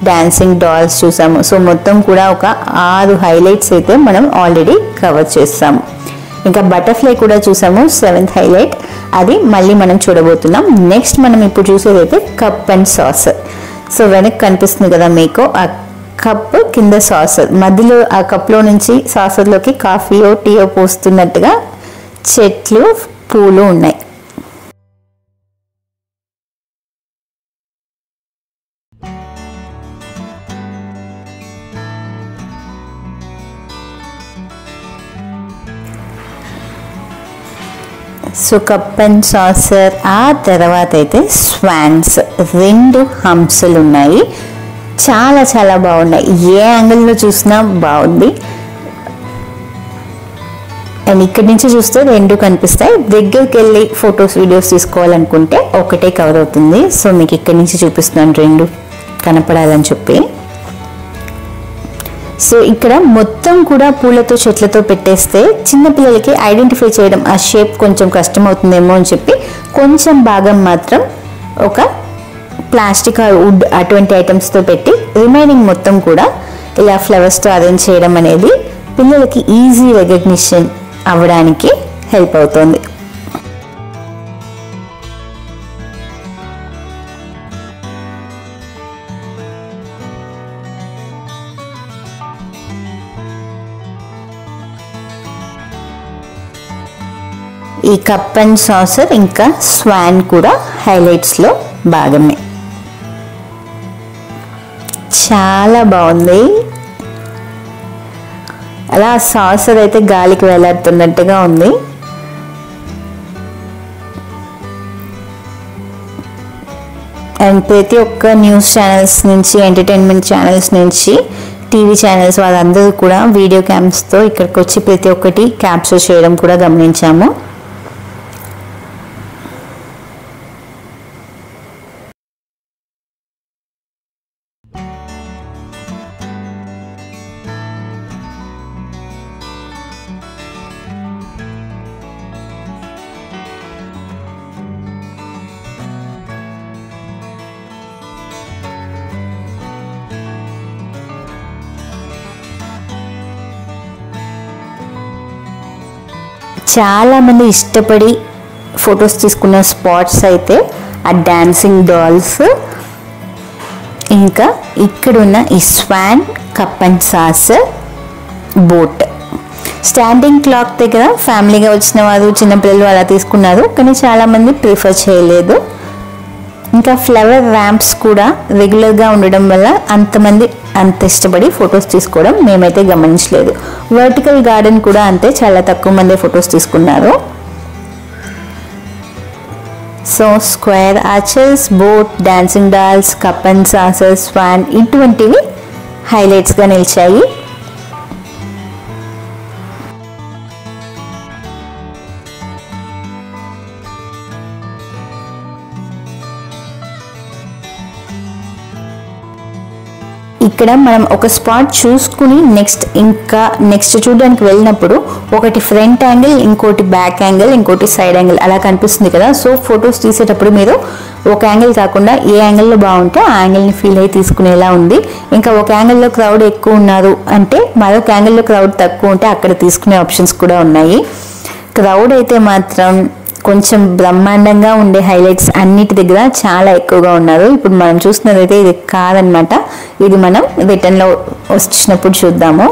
డాన్సింగ్ డాల్స్ చూసాము. సో మొత్తం కూడా ఒక 6 హైలైట్స్ అయితే మనం ఆల్రెడీ కవర్ చేస్తాము. ఇంకా బటర్ఫ్లై కూడా చూసాము, 7th హైలైట్, అది మళ్ళీ మనం చూడబోతున్నాం. నెక్స్ట్ మనం ఇప్పుడు చూసేదైతే కప్ అండ్ సాసర్. సో వెనక్కి కనిపిస్తుంది కదా మీకు ఆ కప్, కింద సాసర్, మధ్యలో ఆ కప్లో నుంచి సాసర్లోకి కాఫీయో టీయో పోస్తున్నట్టుగా చెట్లు పూలు ఉన్నాయి. సో కప్ అండ్ సాసర్, ఆ తర్వాత అయితే స్వాన్స్, 2 హంసలు ఉన్నాయి. చాలా చాలా బాగున్నాయి, ఏ యాంగిల్లో చూసినా బాగుంది. అండ్ ఇక్కడి నుంచి చూస్తే 2 కనిపిస్తాయి. దగ్గరికి వెళ్ళి ఫొటోస్ వీడియోస్ తీసుకోవాలనుకుంటే ఒకటే కవర్ అవుతుంది. సో మీకు ఇక్కడి నుంచి చూపిస్తున్నాను 2 కనపడాలని చెప్పి. సో ఇక్కడ మొత్తం కూడా పూలతో చెట్లతో పెట్టేస్తే చిన్నపిల్లలకి ఐడెంటిఫై చేయడం, ఆ షేప్ కొంచెం కష్టం అవుతుందేమో అని చెప్పి కొంచెం భాగం మాత్రం ఒక ప్లాస్టిక్ ఆర్ వుడ్ అటువంటి ఐటమ్స్తో పెట్టి రిమైనింగ్ మొత్తం కూడా ఇలా ఫ్లవర్స్తో అరేంజ్ చేయడం అనేది పిల్లలకి ఈజీ రికగ్నిషన్ అవ్వడానికి హెల్ప్ అవుతుంది. ఈ కప్ అండ్ సాసర్ ఇంకా స్వాన్ కూడా హైలైట్స్లో భాగమే. చాలా బాగుంది. అలా సాసర్ అయితే గాలికి వేలాడుతున్నట్టుగా ఉంది. అండ్ ప్రతి ఒక్క న్యూస్ ఛానల్స్ నుంచి, ఎంటర్టైన్మెంట్ ఛానల్స్ నుంచి, టీవీ ఛానల్స్ వాళ్ళందరూ కూడా వీడియో క్యామ్స్తో ఇక్కడికి వచ్చి ప్రతి ఒక్కటి క్యాప్చర్ చేయడం కూడా గమనించాము. చాలామంది ఇష్టపడి ఫొటోస్ తీసుకున్న స్పాట్స్ అయితే ఆ డాన్సింగ్ డాల్స్, ఇంకా ఇక్కడున్న ఈ swan, cup and saucer, boat. Standing clock దగ్గర ఫ్యామిలీగా వచ్చిన వారు, చిన్నపిల్లలు అలా తీసుకున్నారు, కానీ చాలామంది ప్రిఫర్ చేయలేదు. ఇంకా ఫ్లవర్ ర్యాంప్స్ కూడా రెగ్యులర్గా ఉండడం వల్ల అంతమంది అంత ఇష్టపడి ఫొటోస్ తీసుకోవడం మేమైతే గమనించలేదు. వర్టికల్ గార్డెన్ కూడా అంతే, చాలా తక్కువ మంది ఫొటోస్ తీసుకున్నారు. So square arches, boat, dancing dolls, cup and saucer, swan ఇటువంటివి హైలైట్స్గా నిలిచాయి. ఇక్కడ మనం ఒక స్పాట్ చూసుకుని నెక్స్ట్ చూడడానికి వెళ్ళినప్పుడు ఒకటి ఫ్రంట్ యాంగిల్, ఇంకోటి బ్యాక్ యాంగిల్, ఇంకోటి సైడ్ యాంగిల్ అలా కనిపిస్తుంది కదా. సో ఫొటోస్ తీసేటప్పుడు మీరు ఒక యాంగిల్ కాకుండా ఏ యాంగిల్లో బాగుంటే ఆ యాంగిల్ని ఫీల్ అయ్యి తీసుకునేలా ఉంది. ఇంకా ఒక యాంగిల్లో క్రౌడ్ ఎక్కువ ఉన్నారు అంటే మరొక యాంగిల్లో క్రౌడ్ తక్కువ ఉంటే అక్కడ తీసుకునే ఆప్షన్స్ కూడా ఉన్నాయి. క్రౌడ్ అయితే మాత్రం కొంచెం బ్రహ్మాండంగా ఉండే హైలైట్స్ అన్నిటి దగ్గర చాలా ఎక్కువగా ఉన్నారు. ఇప్పుడు మనం చూస్తున్నదైతే ఇది కాదనమాట, ఇది మనం రిటర్న్లో వచ్చినప్పుడు చూద్దాము.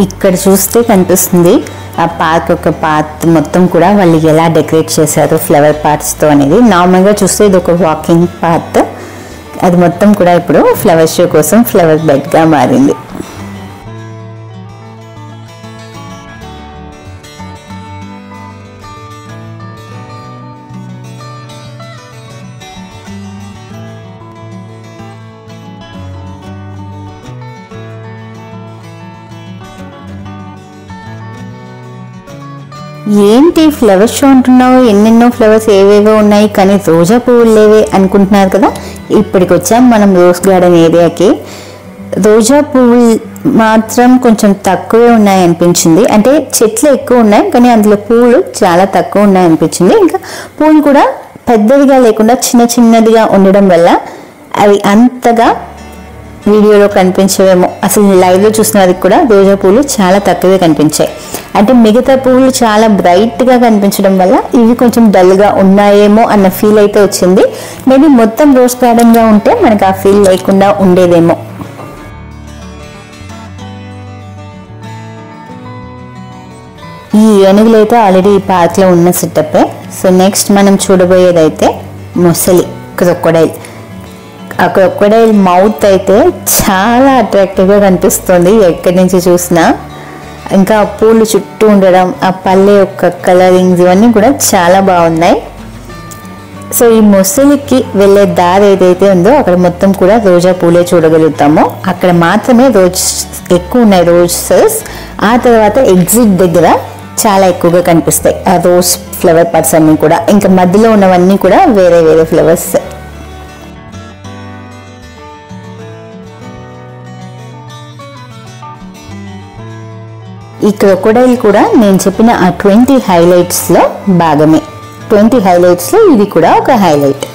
ఇక్కడ చూస్తే కనిపిస్తుంది ఆ పార్క్ ఒక పార్ట్ మొత్తం కూడా వాళ్ళు ఎలా డెకరేట్ చేశారు ఫ్లవర్ పార్ట్స్తో అనేది. నార్మల్గా చూస్తే ఇది ఒక వాకింగ్ పాత్, అది మొత్తం కూడా ఇప్పుడు ఫ్లవర్ షో కోసం ఫ్లవర్ బెడ్గా మారింది. ఏంటి ఫ్లవర్ షో అంటున్నావు, ఎన్నెన్నో ఫ్లవర్స్ ఏవేవో ఉన్నాయి కానీ రోజా పువ్వులు లేవే అనుకుంటున్నారు కదా. ఇప్పటికి వచ్చాం మనం రోజ్ గార్డెన్ ఏరియాకి. రోజా పువ్వులు మాత్రం కొంచెం తక్కువే ఉన్నాయి అనిపించింది. అంటే చెట్లు ఎక్కువ ఉన్నాయి కానీ అందులో పూలు చాలా తక్కువ ఉన్నాయి అనిపించింది. ఇంకా పూలు కూడా పెద్దదిగా లేకుండా చిన్న చిన్నదిగా ఉండడం వల్ల అవి అంతగా వీడియోలో కనిపించవేమో. అసలు లైవ్లో చూసిన వారికి కూడా రోజా పూలు చాలా తక్కువే కనిపించాయి. అంటే మిగతా పువ్వులు చాలా బ్రైట్గా కనిపించడం వల్ల ఇవి కొంచెం డల్గా ఉన్నాయేమో అన్న ఫీల్ అయితే వచ్చింది. మేబీ మొత్తం రోజ్ గార్డెన్గా ఉంటే మనకు ఆ ఫీల్ లేకుండా ఉండేదేమో. ఈ ఏనుగులు అయితే ఆల్రెడీ ఈ పార్క్లో ఉన్న సెటప్పే. సో నెక్స్ట్ మనం చూడబోయేదైతే మొసలి, క్రొకొడైల్. ఆ క్రొకొడైల్ మౌత్ అయితే చాలా అట్రాక్టివ్గా కనిపిస్తుంది ఎక్కడి నుంచి చూసినా. ఇంకా పూలు చుట్టూ ఉండడం, ఆ పల్లె యొక్క కలరింగ్స్ ఇవన్నీ కూడా చాలా బాగున్నాయి. సో ఈ మొసలికి వెళ్ళే దారి ఏదైతే ఉందో అక్కడ మొత్తం కూడా రోజా పూలే చూడగలుగుతాము. అక్కడ మాత్రమే రోజ్ ఎక్కువ ఉన్నాయి, రోజెస్. ఆ తర్వాత ఎగ్జిట్ దగ్గర చాలా ఎక్కువగా కనిపిస్తాయి ఆ రోజ్ ఫ్లవర్ పార్ట్స్ అన్నీ కూడా. ఇంకా మధ్యలో ఉన్నవన్నీ కూడా వేరే వేరే ఫ్లవర్స్. ఈ క్రొకొడైల్ కూడా నేను చెప్పిన ఆ 20 హైలైట్స్లో భాగమే. 20 హైలైట్స్లో ఇది కూడా ఒక హైలైట్.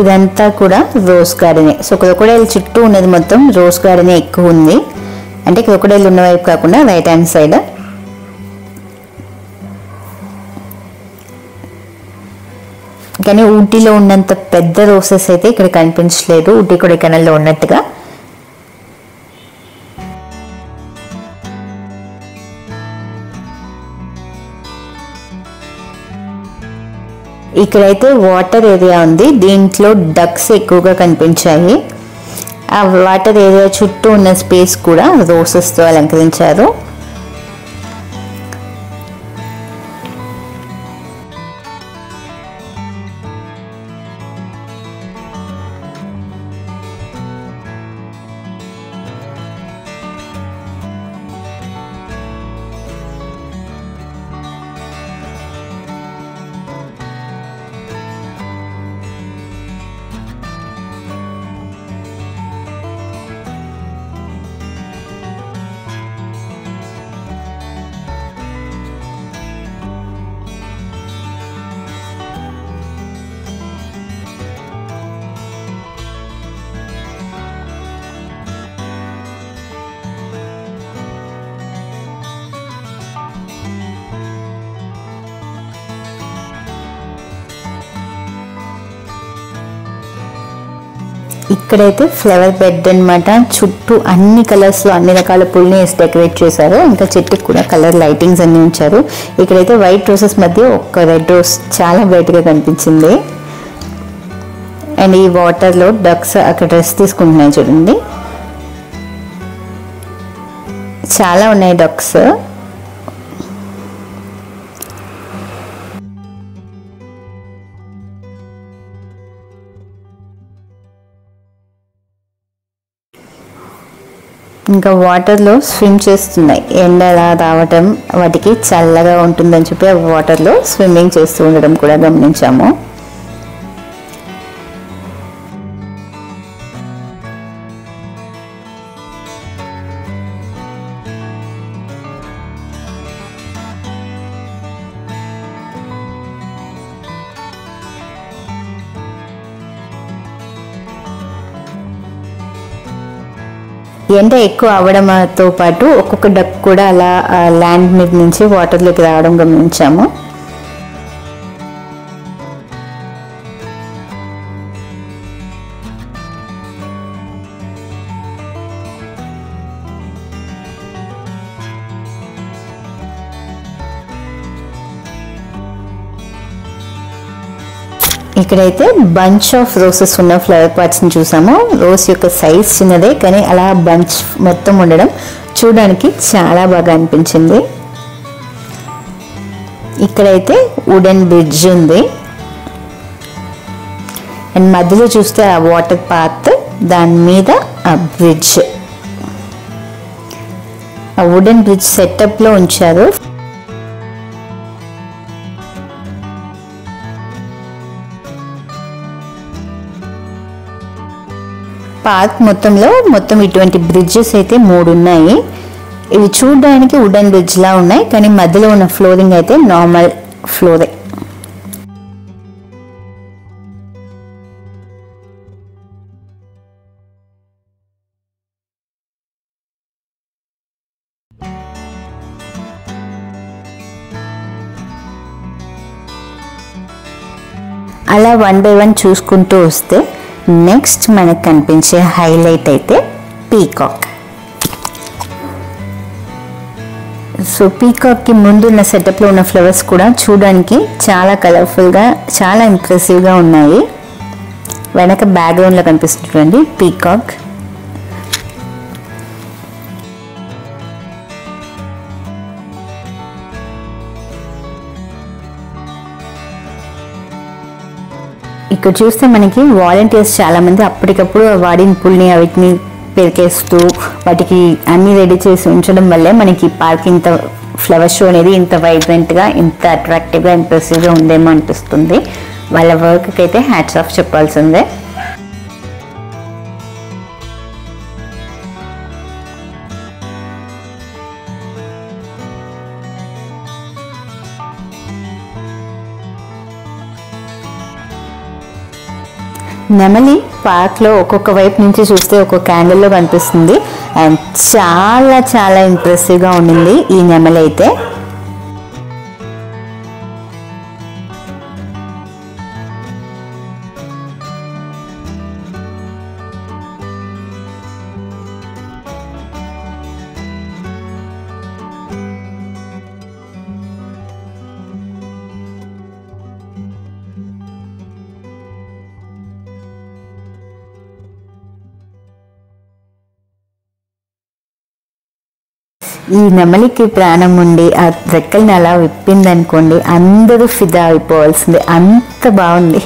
ఇదంతా కూడా రోజ్ గార్డెనే. సో క్రొకొడైల్ చుట్టూ ఉన్నది మొత్తం రోజ్ గార్డెనే ఎక్కువ ఉంది. అంటే క్రొకొడైల్ ఉన్న వైపు కాకుండా రైట్ హ్యాండ్ సైడ్. కానీ ఊటీలో ఉన్నంత పెద్ద రోసెస్ అయితే ఇక్కడ కనిపించలేదు, ఊటీ కొడైకెనాల్లో ఉన్నట్టుగా. ఇక్కడైతే వాటర్ ఏరియా ఉంది, దీంట్లో డక్స్ ఎక్కువగా కనిపించాయి. ఆ వాటర్ ఏరియా చుట్టూ ఉన్న స్పేస్ కూడా రోసెస్తో అలంకరించారు. ఇక్కడైతే ఫ్లవర్ బెడ్ అన్నమాట. చుట్టూ అన్ని కలర్స్లో అన్ని రకాల పూలని వేసి డెకరేట్ చేశారు. ఇంకా చెట్టుకు కూడా కలర్ లైటింగ్స్ అన్ని ఉంచారు. ఇక్కడైతే వైట్ రోసెస్ మధ్య ఒక రెడ్ రోజ్ చాలా బ్రైట్గా కనిపించింది. అండ్ ఈ వాటర్లో డక్స్ అక్కడ రెస్ట్ తీసుకుంటున్నాయి చూడండి, చాలా ఉన్నాయి డక్స్. ఇంకా వాటర్లో స్విమ్ చేస్తున్నాయి. ఎండ అలా రావటం వాటికి చల్లగా ఉంటుందని చెప్పి ఆ వాటర్లో స్విమ్మింగ్ చేస్తూ ఉండడం కూడా గమనించాము. ఎండ ఎక్కువ అవడంతో పాటు ఒక్కొక్క డక్ కూడా అలా ల్యాండ్ మీద నుంచి వాటర్లోకి రావడం గమనించాము. ఇక్కడైతే బంచ్ ఆఫ్ రోసెస్ ఉన్న ఫ్లవర్ పాట్స్ని చూసాము. రోజ్ యొక్క సైజ్ చిన్నదే, కానీ అలా బంచ్ మొత్తం ఉండడం చూడడానికి చాలా బాగా అనిపించింది. ఇక్కడైతే వుడెన్ బ్రిడ్జ్ ఉంది. అండ్ మధ్యలో చూస్తే ఆ వాటర్ పాత్, దాని మీద ఆ బ్రిడ్జ్, ఆ వుడెన్ బ్రిడ్జ్ సెటప్లో ఉంచారు. పార్క్ మొత్తం ఇటువంటి బ్రిడ్జెస్ అయితే 3 ఉన్నాయి. ఇవి చూడడానికి వుడెన్ బ్రిడ్జ్ లా ఉన్నాయి, కానీ మధ్యలో ఉన్న ఫ్లోరింగ్ అయితే నార్మల్ ఫ్లోరే. అలా 1 by 1 చూసుకుంటూ వస్తే నెక్స్ట్ మనకు కనిపించే హైలైట్ అయితే పీకాక్. సో పీకాక్కి ముందున్న సెటప్లో ఉన్న ఫ్లవర్స్ కూడా చూడడానికి చాలా కలర్ఫుల్గా, చాలా ఇంప్రెసివ్గా ఉన్నాయి. వెనక బ్యాక్గ్రౌండ్లో కనిపిస్తుంది పీకాక్. ఇక్కడ చూస్తే మనకి వాలంటీర్స్ చాలా మంది అప్పటికప్పుడు వాడిన పుల్ని వీటిని పెరికేస్తూ వాటికి అన్ని రెడీ చేసి ఉంచడం వల్లే మనకి పార్క్ ఇంత ఫ్లవర్ షో అనేది ఇంత వైబ్రెంట్గా, ఇంత అట్రాక్టివ్గా, ఇంప్రెసివ్గా ఉందేమో అనిపిస్తుంది. వాళ్ళ వర్క్కి అయితే హ్యాట్స్ ఆఫ్ చెప్పాల్సిందే. నెమలి పార్క్లో ఒక్కొక్క వైపు నుంచి చూస్తే ఒక్కొక్క క్యాండిల్లో కనిపిస్తుంది. అండ్ చాలా చాలా ఇంప్రెసివ్గా ఉండింది ఈ నెమలి అయితే. ఈ నెమలికి ప్రాణం ఉండి ఆ రెక్కల్ని అలా విప్పిందనుకోండి, అందరూ ఫిదా అయిపోవాల్సిందే, అంత బాగుంది.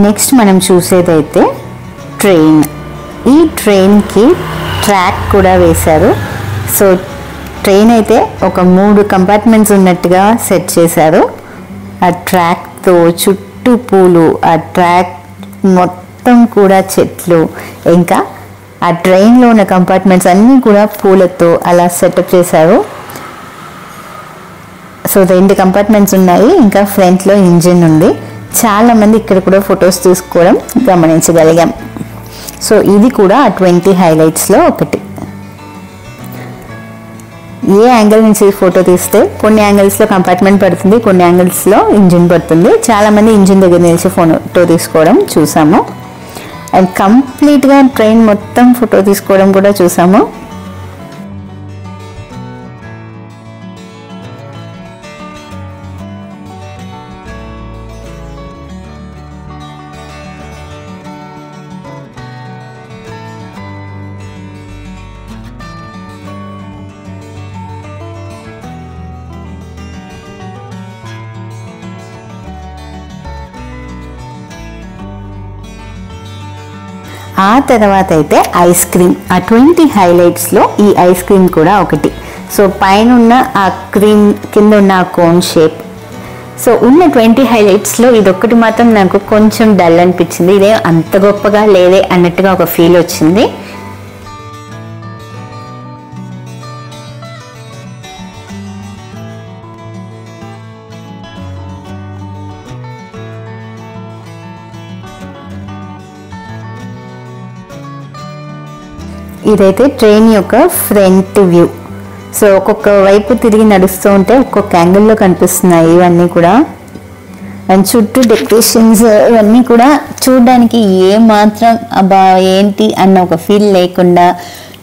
నెక్స్ట్ మనం చూసేదైతే ట్రైన్. ఈ ట్రైన్కి ట్రాక్ కూడా వేశారు. సో ట్రైన్ అయితే ఒక 3 కంపార్ట్మెంట్స్ ఉన్నట్టుగా సెట్ చేశారు. ఆ ట్రాక్తో చుట్టూ పూలు, ఆ ట్రాక్ మొత్తం కూడా చెట్లు, ఇంకా ఆ ట్రైన్లో ఉన్న కంపార్ట్మెంట్స్ అన్నీ కూడా పూలతో అలా సెటప్ చేశారు. సో 2 కంపార్ట్మెంట్స్ ఉన్నాయి, ఇంకా ఫ్రంట్లో ఇంజిన్ ఉంది. చాలామంది ఇక్కడ కూడా ఫొటోస్ తీసుకోవడం గమనించగలిగాం. సో ఇది కూడా ఆ 20 హైలైట్స్లో ఒకటి. ఏ యాంగిల్ నుంచి ఫోటో తీస్తే కొన్ని యాంగిల్స్లో కంపార్ట్మెంట్ పడుతుంది, కొన్ని యాంగిల్స్లో ఇంజిన్ పడుతుంది. చాలామంది ఇంజిన్ దగ్గర నిలిచి ఫోటో తీసుకోవడం చూసాము. అండ్ కంప్లీట్గా ట్రైన్ మొత్తం ఫోటో తీసుకోవడం కూడా చూసాము. ఆ తర్వాత అయితే ఐస్ క్రీమ్. ఆ 20 హైలైట్స్లో ఈ ఐస్ క్రీమ్ కూడా ఒకటి. సో పైన ఉన్న ఆ క్రీమ్, కింద ఉన్న ఆ కోన్ షేప్. సో ఉన్న 20 హైలైట్స్లో ఇదొక్కటి మాత్రం నాకు కొంచెం డల్ అనిపించింది. ఇదే అంత గొప్పగా లేదే అన్నట్టుగా ఒక ఫీల్ వచ్చింది. ఇదైతే ట్రైన్ యొక్క ఫ్రంట్ వ్యూ. సో ఒక్కొక్క వైపు తిరిగి నడుస్తూ ఉంటే ఒక్కొక్క యాంగిల్లో కనిపిస్తున్నాయి ఇవన్నీ కూడా. అండ్ చుట్టూ డెకరేషన్స్ ఇవన్నీ కూడా చూడడానికి ఏమాత్రం అబ్బా ఏంటి అన్న ఒక ఫీల్ లేకుండా,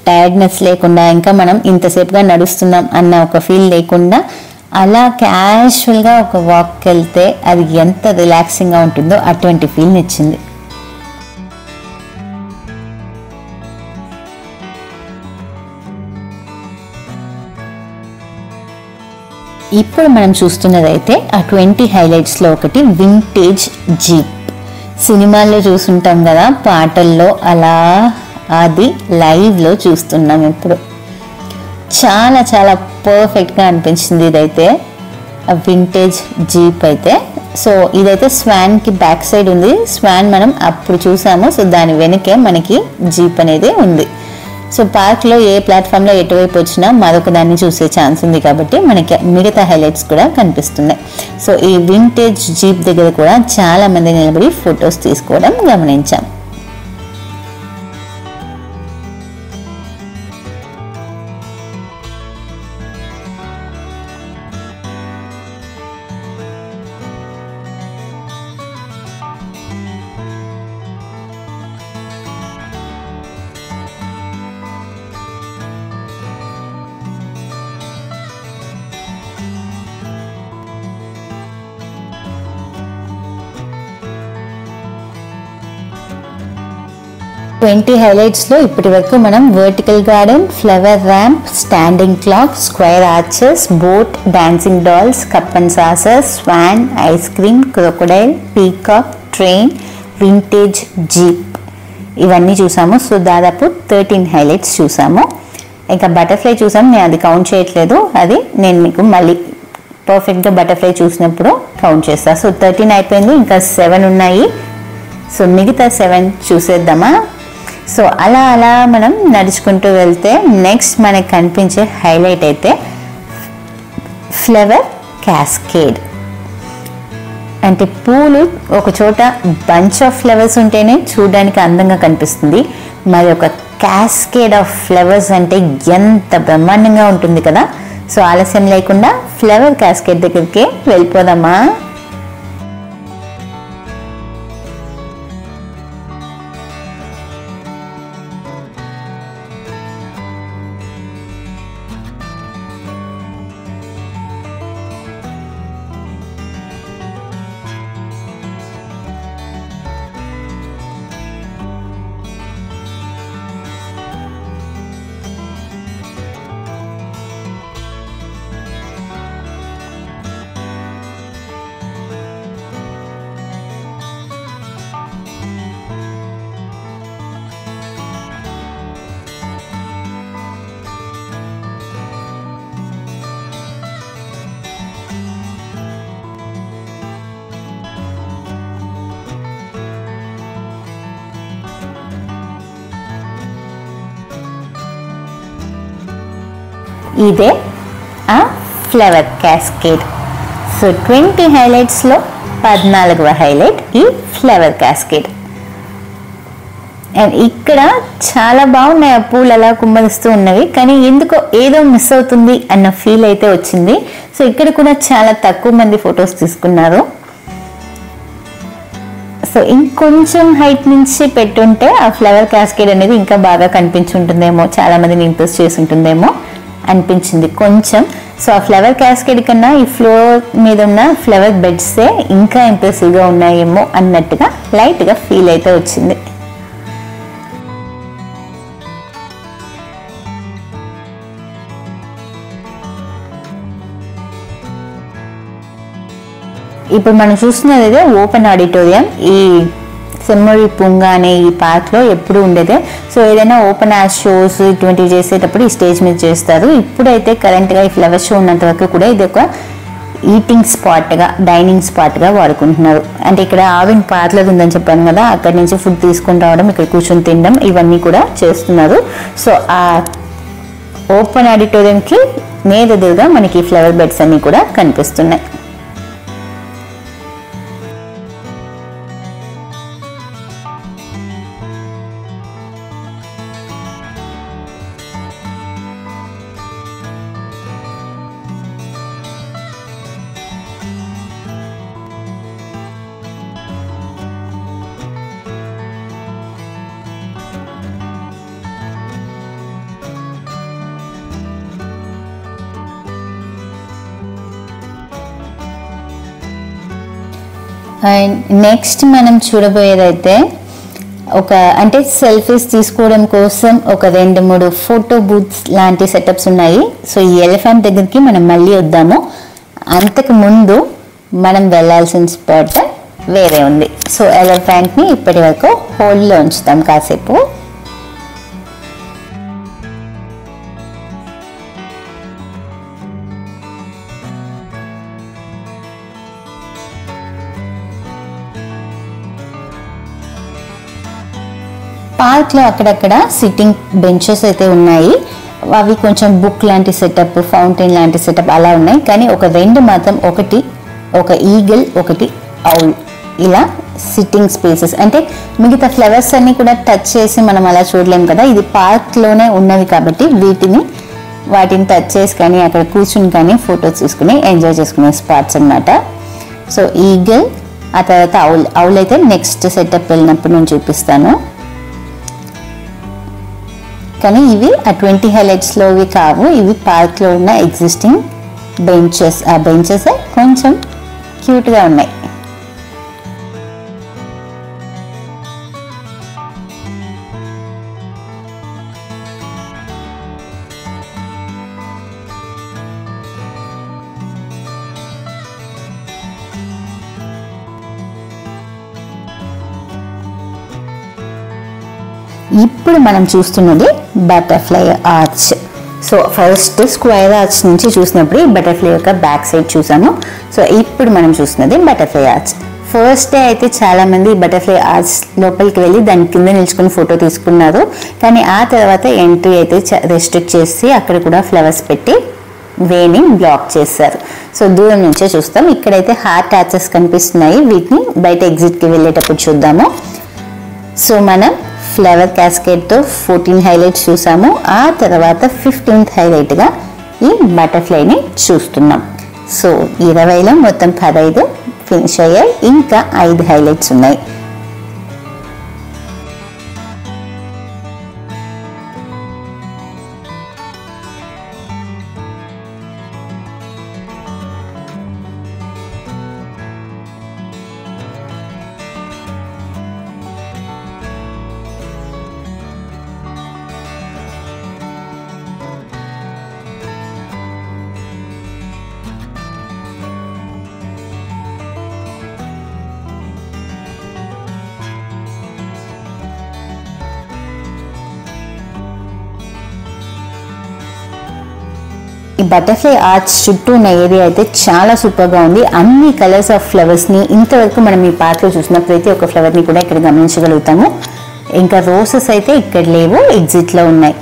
టైర్డ్నెస్ లేకుండా, ఇంకా మనం ఇంతసేపుగా నడుస్తున్నాం అన్న ఒక ఫీల్ లేకుండా అలా క్యాజువల్గా ఒక వాక్కి వెళ్తే అది ఎంత రిలాక్సింగ్గా ఉంటుందో అటువంటి ఫీల్ని ఇచ్చింది. ఇప్పుడు మనం చూస్తున్నదైతే ఆ 20 హైలైట్స్లో ఒకటి వింటేజ్ జీప్. సినిమాల్లో చూస్తుంటాం కదా, పాటల్లో, అలా అది లైవ్లో చూస్తున్నాం ఇప్పుడు. చాలా చాలా పర్ఫెక్ట్గా అనిపించింది ఇదైతే ఆ వింటేజ్ జీప్ అయితే. సో ఇదైతే స్వాన్కి బ్యాక్ సైడ్ ఉంది. స్వాన్ మనం అప్పుడు చూసాము. సో దాని వెనకే మనకి జీప్ అనేది ఉంది. సో పార్క్లో ఏ ప్లాట్ఫామ్లో ఎటువైపు వచ్చినా మరొక దాన్ని చూసే ఛాన్స్ ఉంది కాబట్టి మనకి మిగతా హైలైట్స్ కూడా కనిపిస్తున్నాయి. సో ఈ వింటేజ్ జీప్ దగ్గర కూడా చాలామంది నిలబడి ఫొటోస్ తీసుకోవడం గమనించాం. ట్వంటీ హైలైట్స్లో ఇప్పటి వరకు మనం vertical garden, flower ramp, standing clock, square arches, boat, dancing dolls, cup and saucer, swan, ice cream, crocodile, peacock, train, vintage jeep ఇవన్నీ చూసాము. సో దాదాపు 13 హైలైట్స్ చూసాము. ఇంకా బటర్ఫ్లై చూసాము, నేను అది కౌంట్ చేయట్లేదు. అది నేను మీకు మళ్ళీ పర్ఫెక్ట్గా బటర్ఫ్లై చూసినప్పుడు కౌంట్ చేస్తాను. సో 13 అయిపోయింది, ఇంకా 7 ఉన్నాయి. సో మిగతా 7 చూసేద్దామా. సో అలా అలా మనం నడుచుకుంటూ వెళ్తే నెక్స్ట్ మనకు కనిపించే హైలైట్ అయితే ఫ్లవర్ క్యాస్కేడ్. అంటే పూలు ఒక చోట బంచ్ ఆఫ్ ఫ్లవర్స్ ఉంటేనే చూడడానికి అందంగా కనిపిస్తుంది. మరి ఒక క్యాస్కేడ్ ఆఫ్ ఫ్లవర్స్ అంటే ఎంత బ్రహ్మాండంగా ఉంటుంది కదా. సో ఆలస్యం లేకుండా ఫ్లవర్ క్యాస్కేడ్ దగ్గరికి వెళ్ళిపోదామా. ఇదే ఆ ఫ్లవర్ క్యాస్కేడ్. సో 20 హైలైట్స్లో 14వ హైలైట్ ఈ ఫ్లవర్ క్యాస్కేడ్. అండ్ ఇక్కడ చాలా బాగున్నాయి ఆ పూలు అలా కుమ్మరిస్తూ ఉన్నవి, కానీ ఎందుకో ఏదో మిస్ అవుతుంది అన్న ఫీల్ అయితే వచ్చింది. సో ఇక్కడ కూడా చాలా తక్కువ మంది ఫొటోస్ తీసుకున్నారు. సో ఇంకొంచెం హైట్ నుంచి పెట్టుంటే ఆ ఫ్లవర్ క్యాస్కేడ్ అనేది ఇంకా బాగా కనిపించుంటుందేమో, చాలా మందిని ఇంప్రెస్ చేసి ఉంటుందేమో అనిపించింది కొంచెం. సో ఆ ఫ్లవర్ క్యాస్కేడ్ కన్నా ఈ ఫ్లోర్ మీద ఉన్న ఫ్లవర్ బెడ్సే ఇంకా ఇంప్రెసివ్గా ఉన్నాయేమో అన్నట్టుగా లైట్గా ఫీల్ అయితే వచ్చింది. ఇప్పుడు మనం చూస్తున్నది అయితే ఓపెన్ ఆడిటోరియం. ఈ సెమ్మొరి పుంగా అనే ఈ పార్క్లో ఎప్పుడు ఉండేదే. సో ఏదైనా ఓపెన్ యాజ్ షోస్ ఇటువంటివి చేసేటప్పుడు ఈ స్టేజ్ మీద చేస్తారు. ఇప్పుడైతే కరెంట్గా ఈ ఫ్లవర్ షో ఉన్నంత వరకు కూడా ఇది ఒక ఈటింగ్ స్పాట్గా, డైనింగ్ స్పాట్గా వాడుకుంటున్నారు. అంటే ఇక్కడ ఆవిన్ పార్లర్ ఉందని చెప్పాను కదా, అక్కడి నుంచి ఫుడ్ తీసుకుని రావడం, ఇక్కడ కూర్చొని తినడం, ఇవన్నీ కూడా చేస్తున్నారు. సో ఆ ఓపెన్ ఆడిటోరియంకి నేరెదురుగా మనకి ఫ్లవర్ బెడ్స్ అన్నీ కూడా కనిపిస్తున్నాయి. అండ్ నెక్స్ట్ మనం చూడబోయేదైతే ఒక అంటే సెల్ఫీస్ తీసుకోవడం కోసం ఒక 2-3 ఫోటో బూత్స్ లాంటి సెటప్స్ ఉన్నాయి. సో ఈ ఎలిఫెంట్ దగ్గరికి మనం మళ్ళీ వద్దాము. అంతకు ముందు మనం వెళ్ళాల్సిన స్పాట్ వేరే ఉంది. సో ఎలిఫెంట్ని ఇప్పటి వరకు హోల్డ్లో ఉంచుతాం కాసేపు. పార్క్లో అక్కడక్కడ సిట్టింగ్ బెంచెస్ అయితే ఉన్నాయి. అవి కొంచెం బుక్ లాంటి సెటప్, ఫౌంటైన్ లాంటి సెటప్ అలా ఉన్నాయి. కానీ ఒక 2 మాత్రం, ఒకటి ఒక ఈగల్, ఒకటి ఔల్, ఇలా సిట్టింగ్ స్పేసెస్. అంటే మిగతా ఫ్లవర్స్ అన్ని కూడా టచ్ చేసి మనం అలా చూడలేం కదా, ఇది పార్క్లోనే ఉన్నవి కాబట్టి వాటిని టచ్ చేసి కానీ అక్కడ కూర్చుని కానీ ఫొటోస్ తీసుకుని ఎంజాయ్ చేసుకునే స్పాట్స్ అన్నమాట. సో ఈగల్, ఆ తర్వాత ఔల్ అయితే నెక్స్ట్ సెటప్ వెళ్ళినప్పుడు నేను చూపిస్తాను. కానీ ఇవి ఆ 20 హైలైట్స్లోవి కావు, ఇవి పార్క్లో ఉన్న ఎగ్జిస్టింగ్ బెంచెస్. ఆ బెంచెస్ కొంచెం క్యూట్గా ఉన్నాయి. ఇప్పుడు మనం చూస్తున్నది butterfly arch. So first square arch నుంచి చూసినప్పుడు ఈ బటర్ఫ్లై యొక్క బ్యాక్ సైడ్ చూసాము. సో ఇప్పుడు మనం చూస్తున్నది బటర్ఫ్లై ఆర్చ్. ఫస్ట్ డే అయితే చాలా మంది బటర్ఫ్లై ఆర్చ్ లోపలికి వెళ్ళి దాని కింద నిల్చుకుని ఫోటో తీసుకున్నారు. కానీ ఆ తర్వాత ఎంట్రీ అయితే రెస్ట్రిక్ట్ చేసి అక్కడ కూడా ఫ్లవర్స్ పెట్టి వేని బ్లాక్ చేశారు. సో దూరం నుంచే చూస్తాం. ఇక్కడైతే హార్ట్ ఆర్చెస్ కనిపిస్తున్నాయి, వీటిని బయట ఎగ్జిట్కి వెళ్ళేటప్పుడు చూద్దాము. సో మనం ఫ్లవర్ క్యాస్కేడ్తో 14 హైలైట్స్ చూసాము. ఆ తర్వాత 15th హైలైట్గా ఈ బటర్ఫ్లైని చూస్తున్నాం. సో 20లో మొత్తం 15 ఫినిష్ అయ్యాయి, ఇంకా 5 హైలైట్స్ ఉన్నాయి. ఈ బటర్ఫ్లై ఆర్చ్ చుట్టూ ఉన్న ఏరియా అయితే చాలా సూపర్గా ఉంది. అన్ని కలర్స్ ఆఫ్ ఫ్లవర్స్ని ఇంతవరకు మనం ఈ పార్క్లో చూసిన ప్రతి ఒక్క ఫ్లవర్ని కూడా ఇక్కడ గమనించగలుగుతాము. ఇంకా రోసెస్ అయితే ఇక్కడ లేవు, ఎగ్జిట్లో ఉన్నాయి.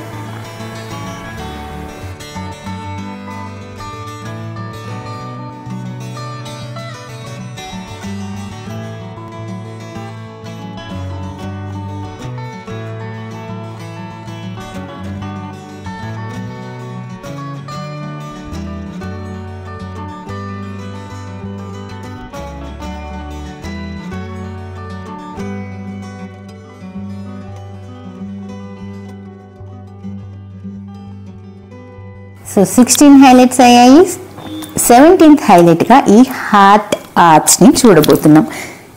సో 16 హైలైట్స్ అయ్యాయి. 17th హైలైట్గా ఈ హార్ట్ ఆర్చ్ని చూడబోతున్నాం.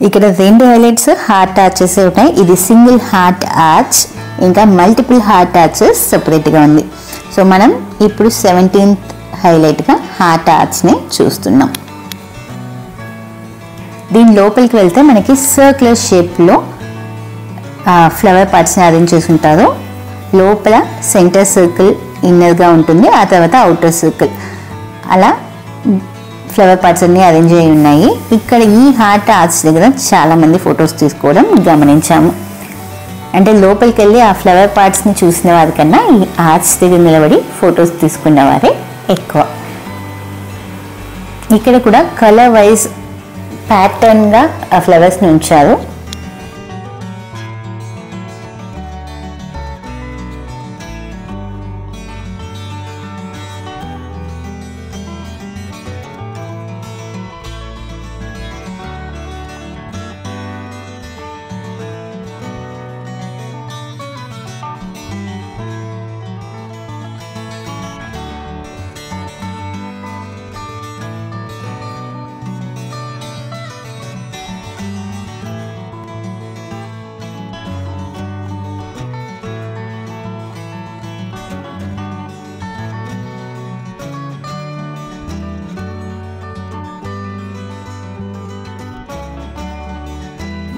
ఇక్కడ 2 హైలైట్స్ హార్ట్ ఆర్చెస్ ఉంటాయి. ఇది సింగిల్ హార్ట్ ఆర్చ్, ఇంకా మల్టిపుల్ హార్ట్ ఆర్చెస్ సపరేట్గా ఉంది. సో మనం ఇప్పుడు 17th హైలైట్గా హార్ట్ ఆర్చ్ని చూస్తున్నాం. దీని లోపలికి వెళ్తే మనకి సర్క్యులర్ షేప్లో ఫ్లవర్ పార్ట్స్ని అరేంజ్ చేసి ఉంటారు. లోపల సెంటర్ సర్కిల్ ఇన్నర్గా ఉంటుంది, ఆ తర్వాత అవుటర్ సర్కిల్, అలా ఫ్లవర్ పార్ట్స్ అన్నీ అరేంజ్ అయి ఉన్నాయి. ఇక్కడ ఈ హార్ట్ ఆర్చ్ దగ్గర చాలామంది ఫొటోస్ తీసుకోవడం గమనించాము. అంటే లోపలికి వెళ్ళి ఆ ఫ్లవర్ పార్ట్స్ని చూసిన వారికన్నా ఈ ఆర్చ్ దగ్గర నిలబడి ఫొటోస్ తీసుకున్న వారే ఎక్కువ. ఇక్కడ కూడా కలర్ వైజ్ ప్యాటర్న్గా ఆ ఫ్లవర్స్ని ఉంచారు.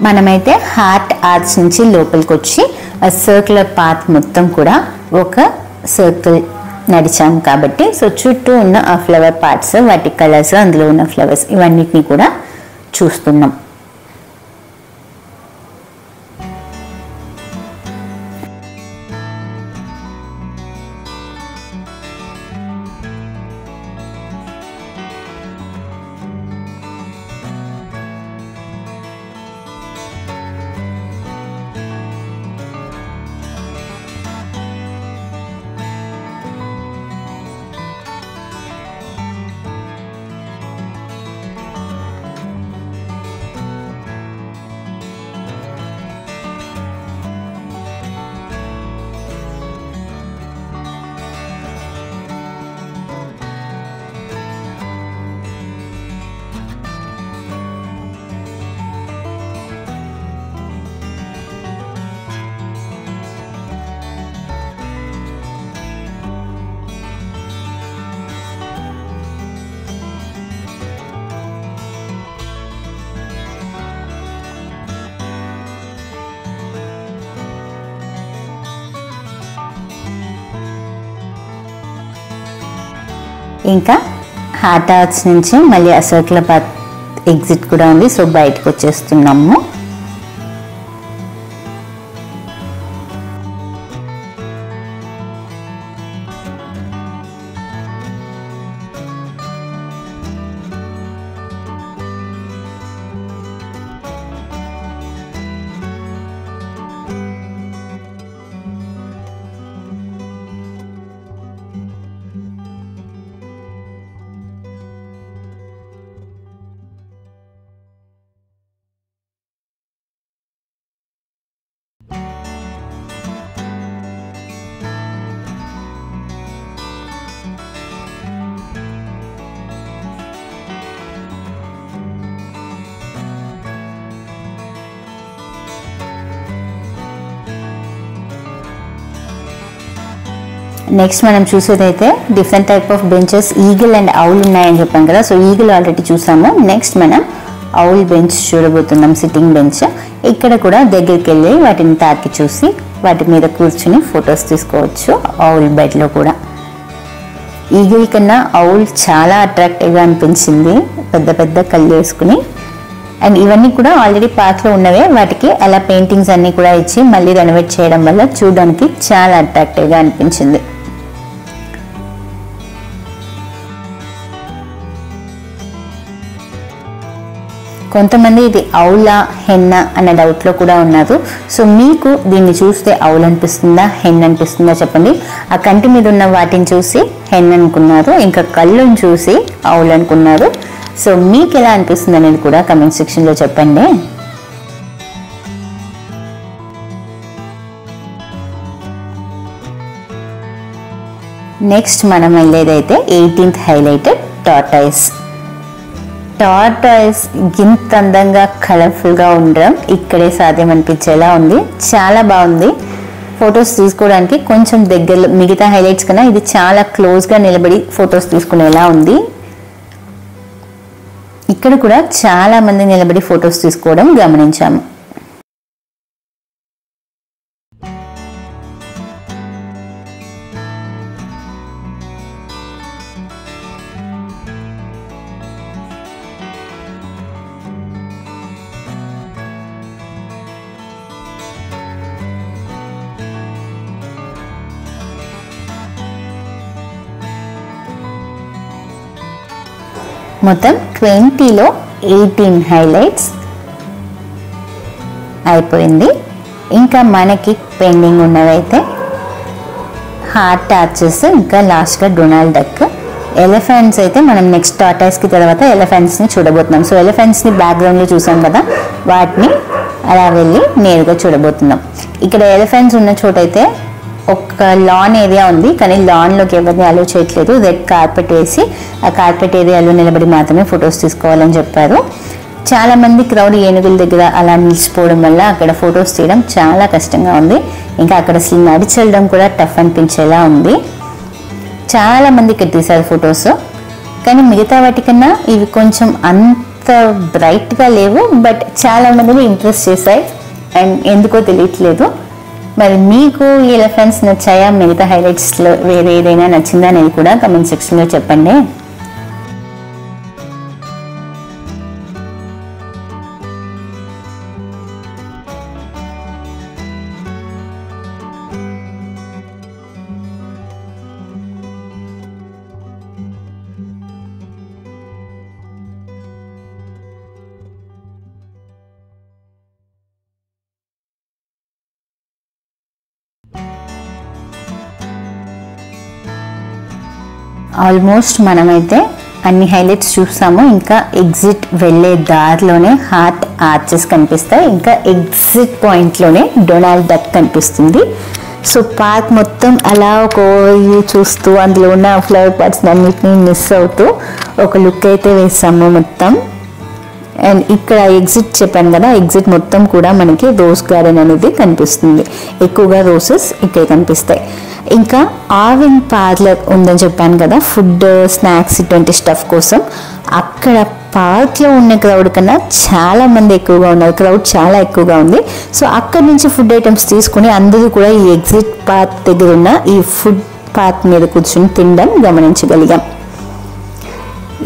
మనమైతే హార్ట్ ఆర్చ్ నుంచి లోపలికి వచ్చి ఆ సర్క్యులర్ పాత్ మొత్తం కూడా ఒక సర్కిల్ నడిచాము కాబట్టి, సో చుట్టూ ఉన్న ఆ ఫ్లవర్ పార్ట్స్, వాటి కలర్స్, అందులో ఉన్న ఫ్లవర్స్ ఇవన్నిటిని కూడా చూస్తున్నాం. ఇంకా హార్ట్ ఆర్చ్ నుంచి మళ్ళీ ఆ సర్కిల్ పాత్ ఎగ్జిట్ కూడా ఉంది. సో బయటకు వచ్చేస్తున్నాము. నెక్స్ట్ మనం చూసేదైతే different type of benches, eagle and owl ఉన్నాయని చెప్పాం కదా. సో ఈగిల్ ఆల్రెడీ చూసాము. నెక్స్ట్ మనం ఔల్ బెంచ్ చూడబోతున్నాం, సిట్టింగ్ బెంచ్. ఇక్కడ కూడా దగ్గరికి వెళ్ళి వాటిని తాకి చూసి వాటి మీద కూర్చుని ఫొటోస్ తీసుకోవచ్చు. ఔల్ బెడ్లో కూడా ఈగిల్ కన్నా ఔల్ చాలా అట్రాక్టివ్గా అనిపించింది, పెద్ద పెద్ద కళ్ళు వేసుకుని. అండ్ ఇవన్నీ కూడా ఆల్రెడీ పార్క్లో ఉన్నవే, వాటికి అలా పెయింటింగ్స్ అన్నీ కూడా ఇచ్చి మళ్ళీ రెనోవేట్ చేయడం వల్ల చూడడానికి చాలా అట్రాక్టివ్గా అనిపించింది. కొంతమంది ఇది ఔలా హెన్న అన్న డౌట్లో కూడా ఉన్నారు. సో మీకు దీన్ని చూస్తే ఔల్ అనిపిస్తుందా హెన్ అనిపిస్తుందా చెప్పండి. ఆ కంటి మీద ఉన్న వాటిని చూసి హెన్ అనుకున్నారు, ఇంకా కళ్ళుని చూసి ఔల్ అనుకున్నారు. సో మీకు ఎలా అనిపిస్తుంది అనేది కూడా కమెంట్ సెక్షన్లో చెప్పండి. నెక్స్ట్ మనం వెళ్ళేదైతే 18th హైలైట్ టార్టాయిస్. టార్టాయిస్ ఇంత అందంగా కలర్ఫుల్గా ఉండడం ఇక్కడే సాధ్యం అనిపించేలా ఉంది. చాలా బాగుంది. ఫొటోస్ తీసుకోవడానికి కొంచెం దగ్గరలో, మిగతా హైలైట్స్ కన్నా ఇది చాలా క్లోజ్గా నిలబడి ఫొటోస్ తీసుకునేలా ఉంది. ఇక్కడ కూడా చాలా మంది నిలబడి ఫొటోస్ తీసుకోవడం గమనించాము. మొత్తం 20లో 18 హైలైట్స్ అయిపోయింది. ఇంకా మనకి పెండింగ్ ఉన్నవైతే హార్ట్ ఆర్చెస్, ఇంకా లాస్ట్గా డొనాల్డ్ డక్. ఎలిఫెంట్స్ అయితే మనం నెక్స్ట్ టార్టాయిస్కి తర్వాత ఎలిఫెంట్స్ని చూడబోతున్నాం. సో ఎలిఫెంట్స్ని బ్యాక్గ్రౌండ్లో చూసాం కదా, వాటిని అలా వెళ్ళి నేరుగా చూడబోతున్నాం. ఇక్కడ ఎలిఫెంట్స్ ఉన్న చోటైతే ఒక లాన్ ఏరియా ఉంది, కానీ లాన్లోకి ఎవరిని అలో చేయట్లేదు. రెడ్ కార్పెట్ వేసి ఆ కార్పెట్ ఏరియాలో నిలబడి మాత్రమే ఫొటోస్ తీసుకోవాలని చెప్పారు. చాలామంది క్రౌడ్ ఏనుగుల దగ్గర అలా నిలిచిపోవడం వల్ల అక్కడ ఫొటోస్ తీయడం చాలా కష్టంగా ఉంది. ఇంకా అక్కడ అసలు నడిచెళ్ళడం కూడా టఫ్ అనిపించేలా ఉంది. చాలామంది ఇక్కడ తీశారు ఫొటోస్, కానీ మిగతా వాటికన్నా ఇవి కొంచెం అంత బ్రైట్గా లేవు. బట్ చాలామందిని ఇంట్రెస్ట్ చేశాయి అండ్ ఎందుకో తెలియట్లేదు. మరి మీకు ఈ ఎలిఫెంట్స్ నచ్చాయా, మిగతా హైలైట్స్లో వేరే ఏదైనా నచ్చిందా అనేది కూడా కమెంట్ సెక్షన్లో చెప్పండి. ఆల్మోస్ట్ మనమైతే అన్ని హైలైట్స్ చూసాము. ఇంకా ఎగ్జిట్ వెళ్ళే దారిలోనే హార్ట్ ఆర్చెస్ కనిపిస్తాయి. ఇంకా ఎగ్జిట్ పాయింట్లోనే డొనాల్డ్ డక్ కనిపిస్తుంది. సో పార్క్ మొత్తం అలా ఒక ఓవర్వ్యూ చూస్తూ అందులో ఉన్న ఫ్లవర్ పార్ట్స్ అన్నిటిని మిస్ అవుతూ ఒక లుక్ అయితే వేసాము మొత్తం. అండ్ ఇక్కడ ఎగ్జిట్ చెప్పాను కదా, ఎగ్జిట్ మొత్తం కూడా మనకి రోజ్ గార్డెన్ అనేది కనిపిస్తుంది. ఎక్కువగా రోసెస్ ఇక్కడ కనిపిస్తాయి. ఇంకా ఆవిన్ పార్లర్ ఉందని చెప్పాను కదా, ఫుడ్, స్నాక్స్ ఇటువంటి స్టఫ్ కోసం. అక్కడ పార్క్లో ఉన్న క్రౌడ్ కన్నా చాలా మంది ఎక్కువగా ఉన్నారు. క్రౌడ్ చాలా ఎక్కువగా ఉంది. సో అక్కడి నుంచి ఫుడ్ ఐటమ్స్ తీసుకుని అందరూ కూడా ఈ ఎగ్జిట్ పాత్ దగ్గర ఉన్న ఈ ఫుడ్ పాత్ మీద కూర్చొని తినడం గమనించగలిగాం.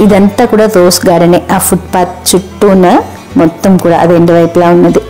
ఇదంతా కూడా రోజ్ గార్డెనే. ఆ ఫుట్ పాత్ చుట్టూ ఉన్న మొత్తం కూడా అది రెండు వైపులా ఉన్నది.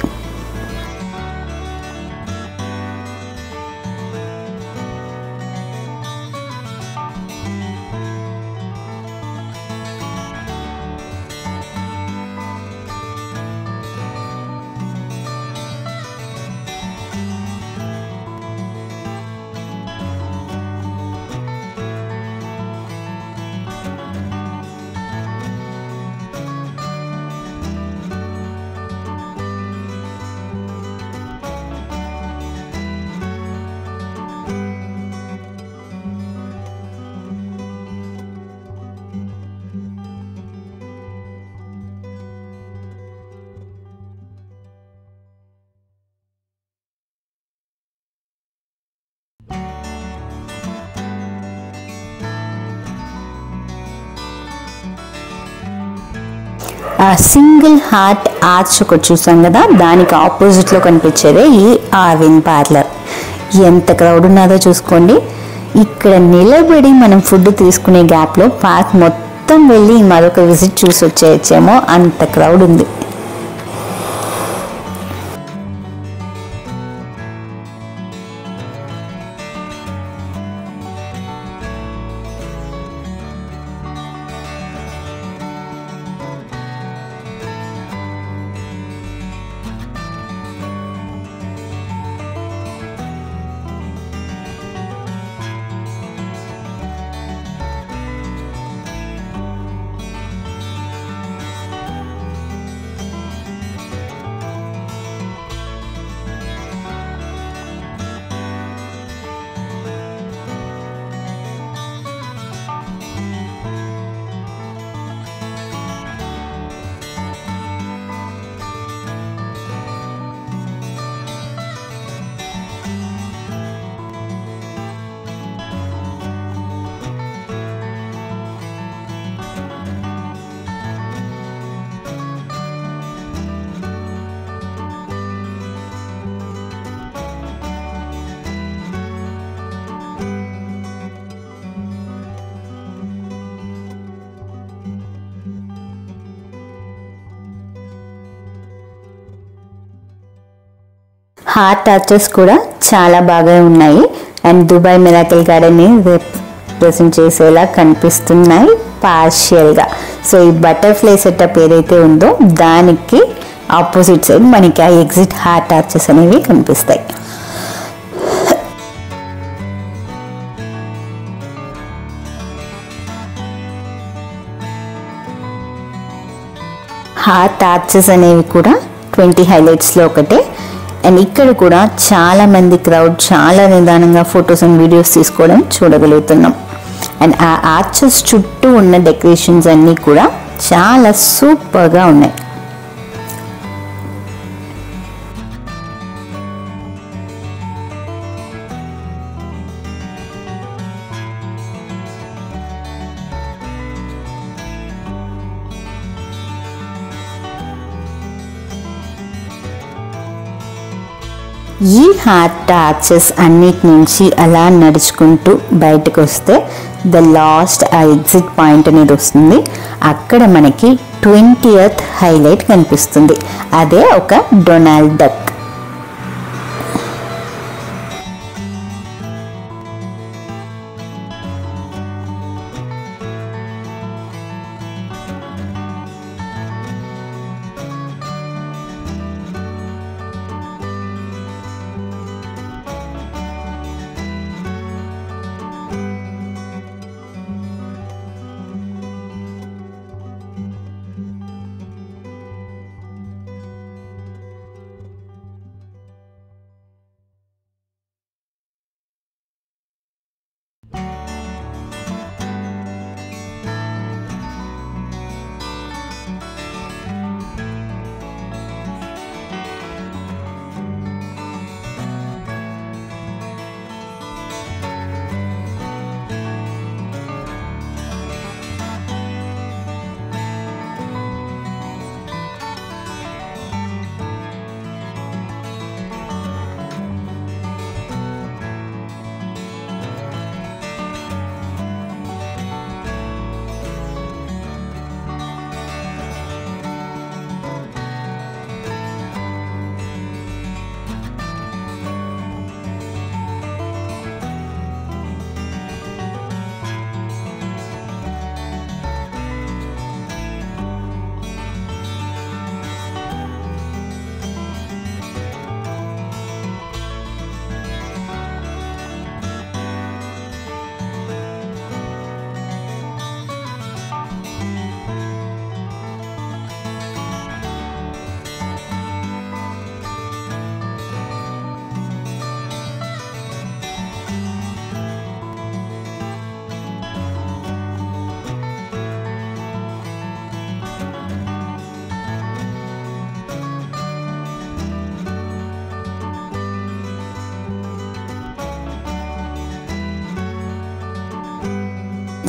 ఆ సింగిల్ హార్ట్ ఆర్చ్ ఒకటి చూసాం కదా, దానికి ఆపోజిట్లో కనిపించేదే ఈ ఆవిన్ పార్లర్. ఎంత క్రౌడ్ ఉన్నదో చూసుకోండి. ఇక్కడ నిలబడి మనం ఫుడ్ తీసుకునే గ్యాప్లో పార్క్ మొత్తం వెళ్ళి మరొక విజిట్ చూసి వచ్చేయచ్చేమో, అంత క్రౌడ్ ఉంది. హార్ట్ ఆర్చెస్ కూడా చాలా బాగా ఉన్నాయి అండ్ దుబాయ్ మిరాకిల్ గార్డెన్ని రిప్రజెంట్ చేసేలా కనిపిస్తున్నాయి పార్షియల్గా. సో ఈ బటర్ఫ్లై సెటప్ ఏదైతే ఉందో దానికి ఆపోజిట్ సైడ్ మనకి ఆ ఎగ్జిట్ హార్ట్ ఆర్చెస్ అనేవి కనిపిస్తాయి. హార్ట్ ఆర్చెస్ అనేవి కూడా 20 హైలైట్స్లో ఒకటే. అండ్ ఇక్కడ కూడా చాలా మంది క్రౌడ్ చాలా నిదానంగా ఫొటోస్ అండ్ వీడియోస్ తీసుకోవడం చూడగలుగుతున్నాం. అండ్ ఆ ఆర్చెస్ చుట్టూ ఉన్న డెకరేషన్స్ అన్నీ కూడా చాలా సూపర్గా ఉన్నాయి. ఈ హార్ట్ ఆర్చెస్ అన్నిటి నుంచి అలా నడుచుకుంటూ బయటకు వస్తే ద లాస్ట్ ఆ ఎగ్జిట్ పాయింట్ అనేది వస్తుంది. అక్కడ మనకి 20th హైలైట్ కనిపిస్తుంది. అదే ఒక డొనాల్డ్ డక్.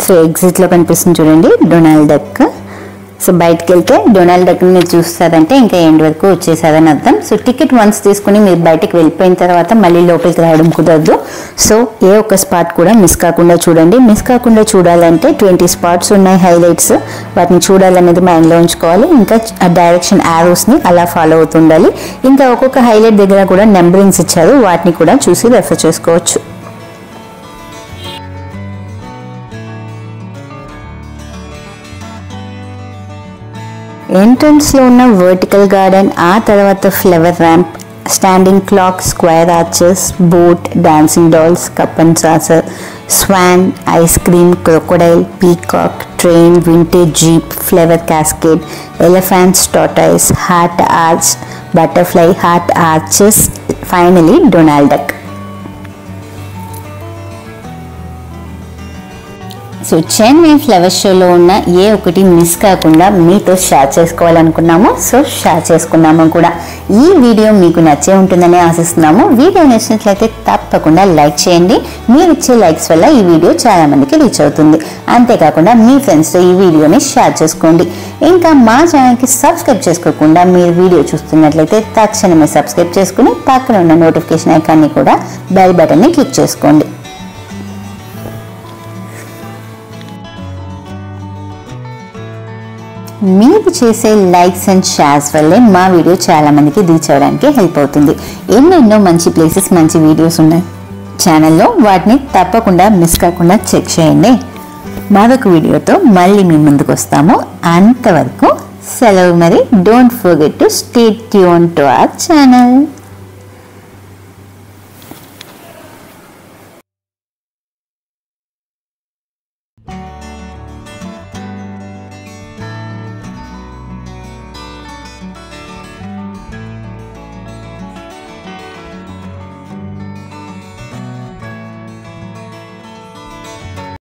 సో ఎగ్జిట్లో కనిపిస్తుంది చూడండి డొనాల్డ్ డక్. సో బయటకు వెళ్తే డొనాల్డ్ డక్ని మీరు చూస్తారంటే ఇంకా ఎండ్ వరకు వచ్చేసారని అర్థం. సో టికెట్ వన్స్ తీసుకుని మీరు బయటకు వెళ్ళిపోయిన తర్వాత మళ్ళీ లోపలికి రావడం కుదరదు. సో ఏ ఒక్క స్పాట్ కూడా మిస్ కాకుండా చూడండి. మిస్ కాకుండా చూడాలంటే 20 స్పాట్స్ ఉన్నాయి హైలైట్స్. వాటిని చూడాలనేది మైండ్లో ఉంచుకోవాలి. ఇంకా డైరెక్షన్ యారోస్ని అలా ఫాలో అవుతుండాలి. ఇంకా ఒక్కొక్క హైలైట్ దగ్గర కూడా నెంబరింగ్స్ ఇచ్చారు, వాటిని కూడా చూసి రెఫర్ చేసుకోవచ్చు. ఎంట్రన్స్లో ఉన్న వర్టికల్ గార్డెన్, ఆ తర్వాత flower ramp, standing clock, square arches, boat, dancing dolls, cup and saucer, swan, ice cream, crocodile, peacock, train, vintage jeep, flower cascade, elephants, tortoise, heart arch, butterfly, heart arches, finally Donald Duck. So Chennai flower షోలో ఉన్న ఏ ఒకటి miss కాకుండా మీతో share చేసుకోవాలనుకున్నాము. So share చేసుకున్నాము కూడా. ఈ video మీకు నచ్చే ఉంటుందని ఆశిస్తున్నాము. వీడియో నచ్చినట్లయితే తప్పకుండా లైక్ చేయండి. మీరు ఇచ్చే లైక్స్ వల్ల ఈ వీడియో చాలా మందికి రీచ్ అవుతుంది. అంతేకాకుండా మీ ఫ్రెండ్స్తో ఈ వీడియోని షేర్ చేసుకోండి. ఇంకా మా ఛానల్కి సబ్స్క్రైబ్ చేసుకోకుండా మీరు వీడియో చూస్తున్నట్లయితే తక్షణమే సబ్స్క్రైబ్ చేసుకుని పక్కన ఉన్న నోటిఫికేషన్ ఐకాన్ని కూడా బెల్ బటన్ని క్లిక్ చేసుకోండి. మీరు చేసే లైక్స్ అండ్ షేర్స్ వల్లే మా వీడియో చాలా మందికి రీచ్ అవ్వడానికి హెల్ప్ అవుతుంది. ఎన్నెన్నో మంచి ప్లేసెస్, మంచి వీడియోస్ ఉన్నాయి ఛానల్లో, వాటిని తప్పకుండా మిస్ కాకుండా చెక్ చేయండి. మరొక వీడియోతో మళ్ళీ మీ ముందుకు వస్తాము. అంతవరకు సెలవు మరి. Don't forget to stay tune to our channel.